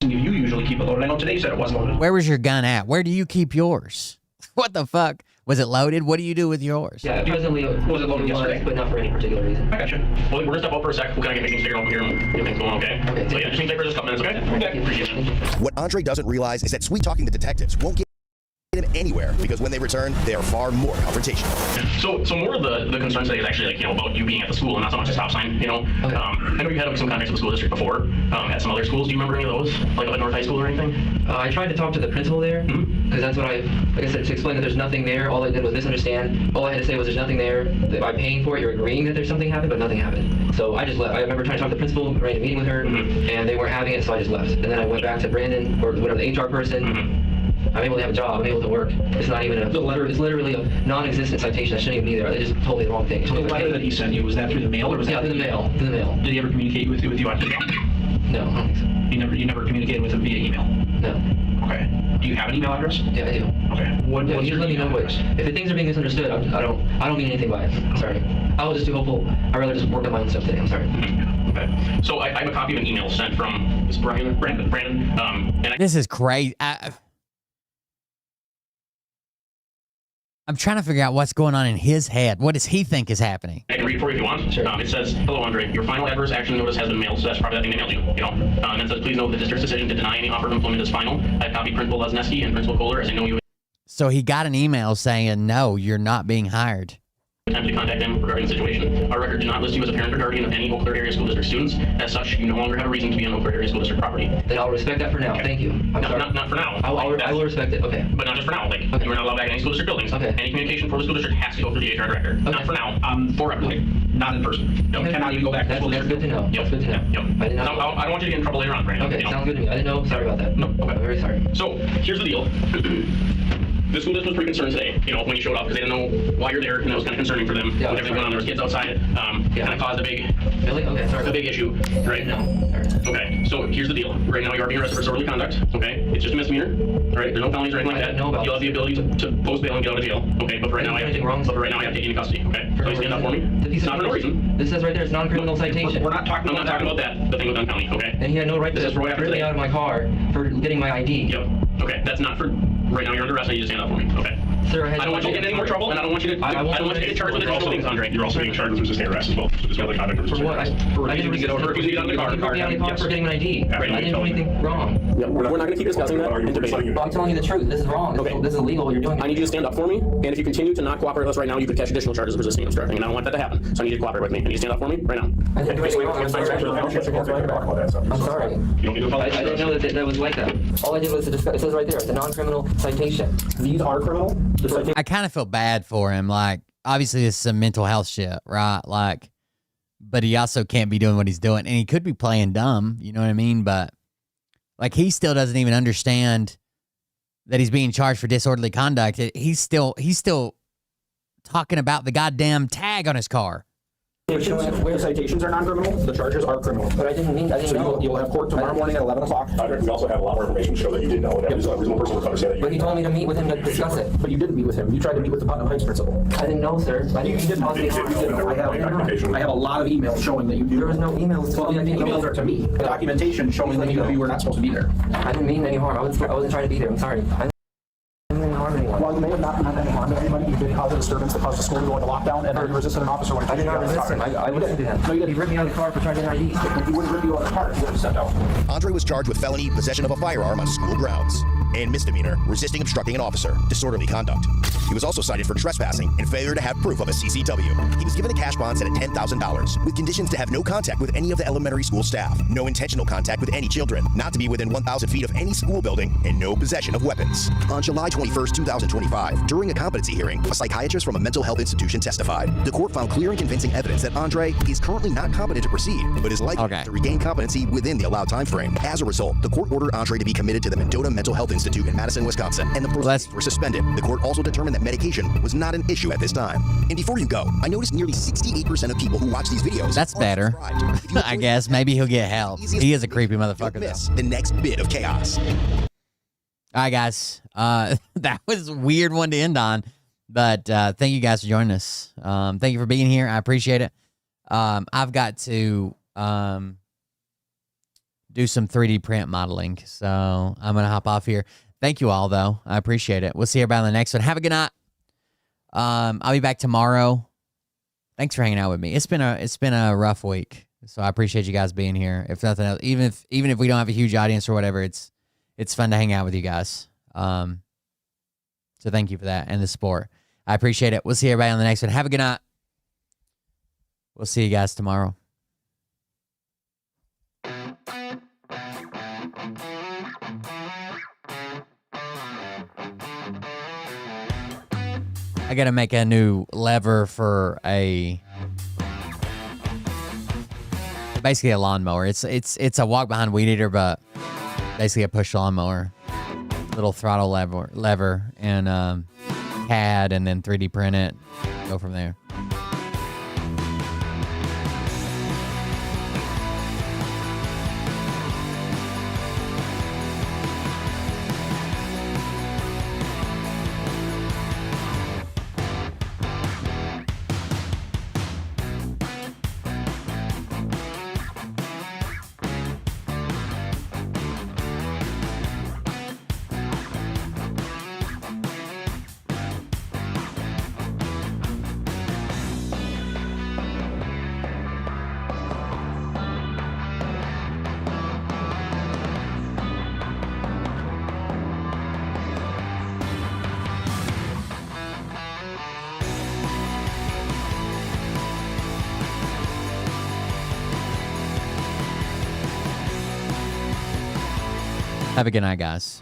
You usually keep it loaded. I know today you said it was loaded. Where was your gun at? Where do you keep yours? What the fuck? Was it loaded? What do you do with yours? Yeah, presently was it loaded yesterday? But not for any particular reason. I got you. Well, we're gonna step out for a sec. We'll kind of get things figured out here and get things going, okay? Okay. So yeah, just need to take for just a couple minutes, okay? Okay. Appreciate it. What Andre doesn't realize is that sweet talking the detectives won't get him anywhere, because when they return, they are far more confrontational. So more of the concern today is actually about you being at the school and not so much a stop sign. I know you had some contacts with the school district before at some other schools. Do you remember any of those, like up at North High School or anything? I tried to talk to the principal there because that's what like I said, to explain that there's nothing there. All I did was misunderstand. All I had to say was there's nothing there. That by paying for it, you're agreeing that there's something happened, but nothing happened. So I just left. I remember trying to talk to the principal, arrange a meeting with her, and they weren't having it, so I just left. And then I went back to Brandon or whatever the HR person. I'm able to have a job. I'm able to work. It's not even a letter. It's literally a non-existent citation. I shouldn't even be there. They just told me the wrong thing. So the letter that he sent you, was that through the mail or was that through the mail? Through the mail. Did he ever communicate with you on email? No, I don't think so. You never communicated with him via email? No. Okay. Do you have an email address? Yeah, I do. Okay. What's just let me know which. If the things are being misunderstood, I don't mean anything by it. I'm sorry. I was just too hopeful. I'd rather just work on my own stuff today. I'm sorry. Okay. So I have a copy of an email sent from Brandon. And this is crazy. I'm trying to figure out what's going on in his head. What does he think is happening? I can read it for you if you want. Sure. It says, "Hello, Andre. Your final adverse action notice has been mailed." So that's probably that thing they mailed you. And it says, "Please note the district's decision to deny any offer of employment is final. I copied Principal Lesneski and Principal Kohler as I know you." So he got an email saying, "No, you're not being hired." attempted to contact them regarding the situation. Our record did not list you as a parent or guardian of any Eau Claire Area School District students. As such, you no longer have a reason to be on Eau Claire Area School District property. Then I'll respect that for now. Thank you. I'm sorry. Not for now. I will respect it. Okay. But not just for now. Like, you are not allowed back in any school district buildings. Okay. Any communication for the school district has to go through the HR director. Okay. Not for now. Forever. Like, not in person. No, Okay. cannot even go back to the That's school district. good to know. Yep. That's good to know. Yep. I didn't know. I don't want you to get in trouble later on, Brandon. Okay, You know? sounds good to me. I didn't know. Sorry about that. No, okay. I'm very sorry. So, here's the deal. The school district was pretty concerned today, when you showed up, because they didn't know why you're there, and that was kind of concerning for them. Yeah, with everything going on, there was kids outside, kind of caused a big, Really? Okay, sorry. a big issue, right? No. Okay, so here's the deal. Right now, you are being arrested for disorderly conduct, okay? It's just a misdemeanor, all right? There's no felonies or anything like that. know about You'll have the ability to post bail and get out of jail, okay? But for right now, I have to take you into custody, okay? So you stand up for me. It's not for no reason. This says right there, it's non-criminal citation. We're not talking. I'm not talking about that. The thing with Dunn County, okay? And he had no right This is to right after rip me today. out of my car for getting my ID. Yep. Okay, that's not for. Right now, you're under arrest. I need you to stand up for me, okay? Sir, I don't want you to get in any more trouble, and I don't want you to. I don't want you to get charged with additional things, Andre. You're also being charged with resisting arrest as well. So disorderly conduct of For what? arrest. I didn't get over. Refusing to get out of the car. You put me out of the car Yes. for getting an ID. Yeah, I didn't do anything wrong. Yep. We're not going to keep discussing that and debating. I'm telling you the truth. This is wrong. This is illegal what you're doing. I need you to stand up for me, and if you continue to not cooperate with us right now, you could catch additional charges of resisting and obstructing, and I don't want that to happen. So I need you to cooperate with me. I need you to stand up for me right now. I didn't do anything wrong. I'm sorry. I'm sorry. I didn't know that was like that. All I did was to discuss. It says right there, it's a non-criminal citation. These are criminal. I kind of feel bad for him. Like, obviously, this is some mental health shit, right? Like, but he also can't be doing what he's doing, and he could be playing dumb. You know what I mean? But like, he still doesn't even understand that he's being charged for disorderly conduct. He's still talking about the goddamn tag on his car. Where citations are non-criminal, the charges are criminal. But I didn't know. You'll have court tomorrow morning at 11 o'clock. We also have a lot more information to show that you did know, and that was a reasonable person to understand that you But he told me to meet with him to discuss it. But you didn't meet with him. You tried to meet with the Putnam Heights principal. I didn't know, sir. I didn't cause any harm. I have a lot of emails showing that you do. There was no emails. Well, the emails are to me. Documentation showing that you were not supposed to be there. I didn't mean any harm. I wasn't trying to be there. I'm sorry. I didn't mean to harm anyone. While you may have not meant any harm to anybody, you did cause a disturbance that caused the school to go into lockdown, and you resisted an officer when I did not resist him. I listened to him. No, you didn't. He ripped me out of the car for trying to get an ID. He wouldn't rip you out of the car. He would have stepped out. Andre was charged with felony possession of a firearm on school grounds and misdemeanor resisting obstructing an officer, disorderly conduct. He was also cited for trespassing and failure to have proof of a CCW. He was given a cash bond set at $10,000 with conditions to have no contact with any of the elementary school staff, no intentional contact with any children, not to be within 1,000 feet of any school building, and no possession of weapons. On July 21st, 2025, during a competency hearing, a psychiatrist from a mental health institution testified. The court found clear and convincing evidence that Andre is currently not competent to proceed, but is likely to regain competency within the allowed time frame. As a result, the court ordered Andre to be committed to the Mendota Mental Health Institute in Madison, Wisconsin, and the proceedings were suspended. The court also determined that medication was not an issue at this time. And before you go, I noticed nearly 68% of people who watch these videos That's better. I guess maybe he'll get help. He is a creepy motherfucker, though. The next bit of chaos. All right, guys. That was a weird one to end on, but thank you guys for joining us. Thank you for being here. I appreciate it. I've got to do some 3D print modeling, so I'm going to hop off here. Thank you all, though. I appreciate it. We'll see everybody on the next one. Have a good night. I'll be back tomorrow. Thanks for hanging out with me. It's been a rough week, so I appreciate you guys being here. If nothing else, even if we don't have a huge audience or whatever, it's fun to hang out with you guys. So thank you for that and the support. I appreciate it. We'll see everybody on the next one. Have a good night. We'll see you guys tomorrow. I gotta make a new lever for basically a lawnmower. It's a walk behind weed eater, but basically a push lawnmower. Little throttle lever and CAD, and then 3D print it. Go from there. Have a good night, guys.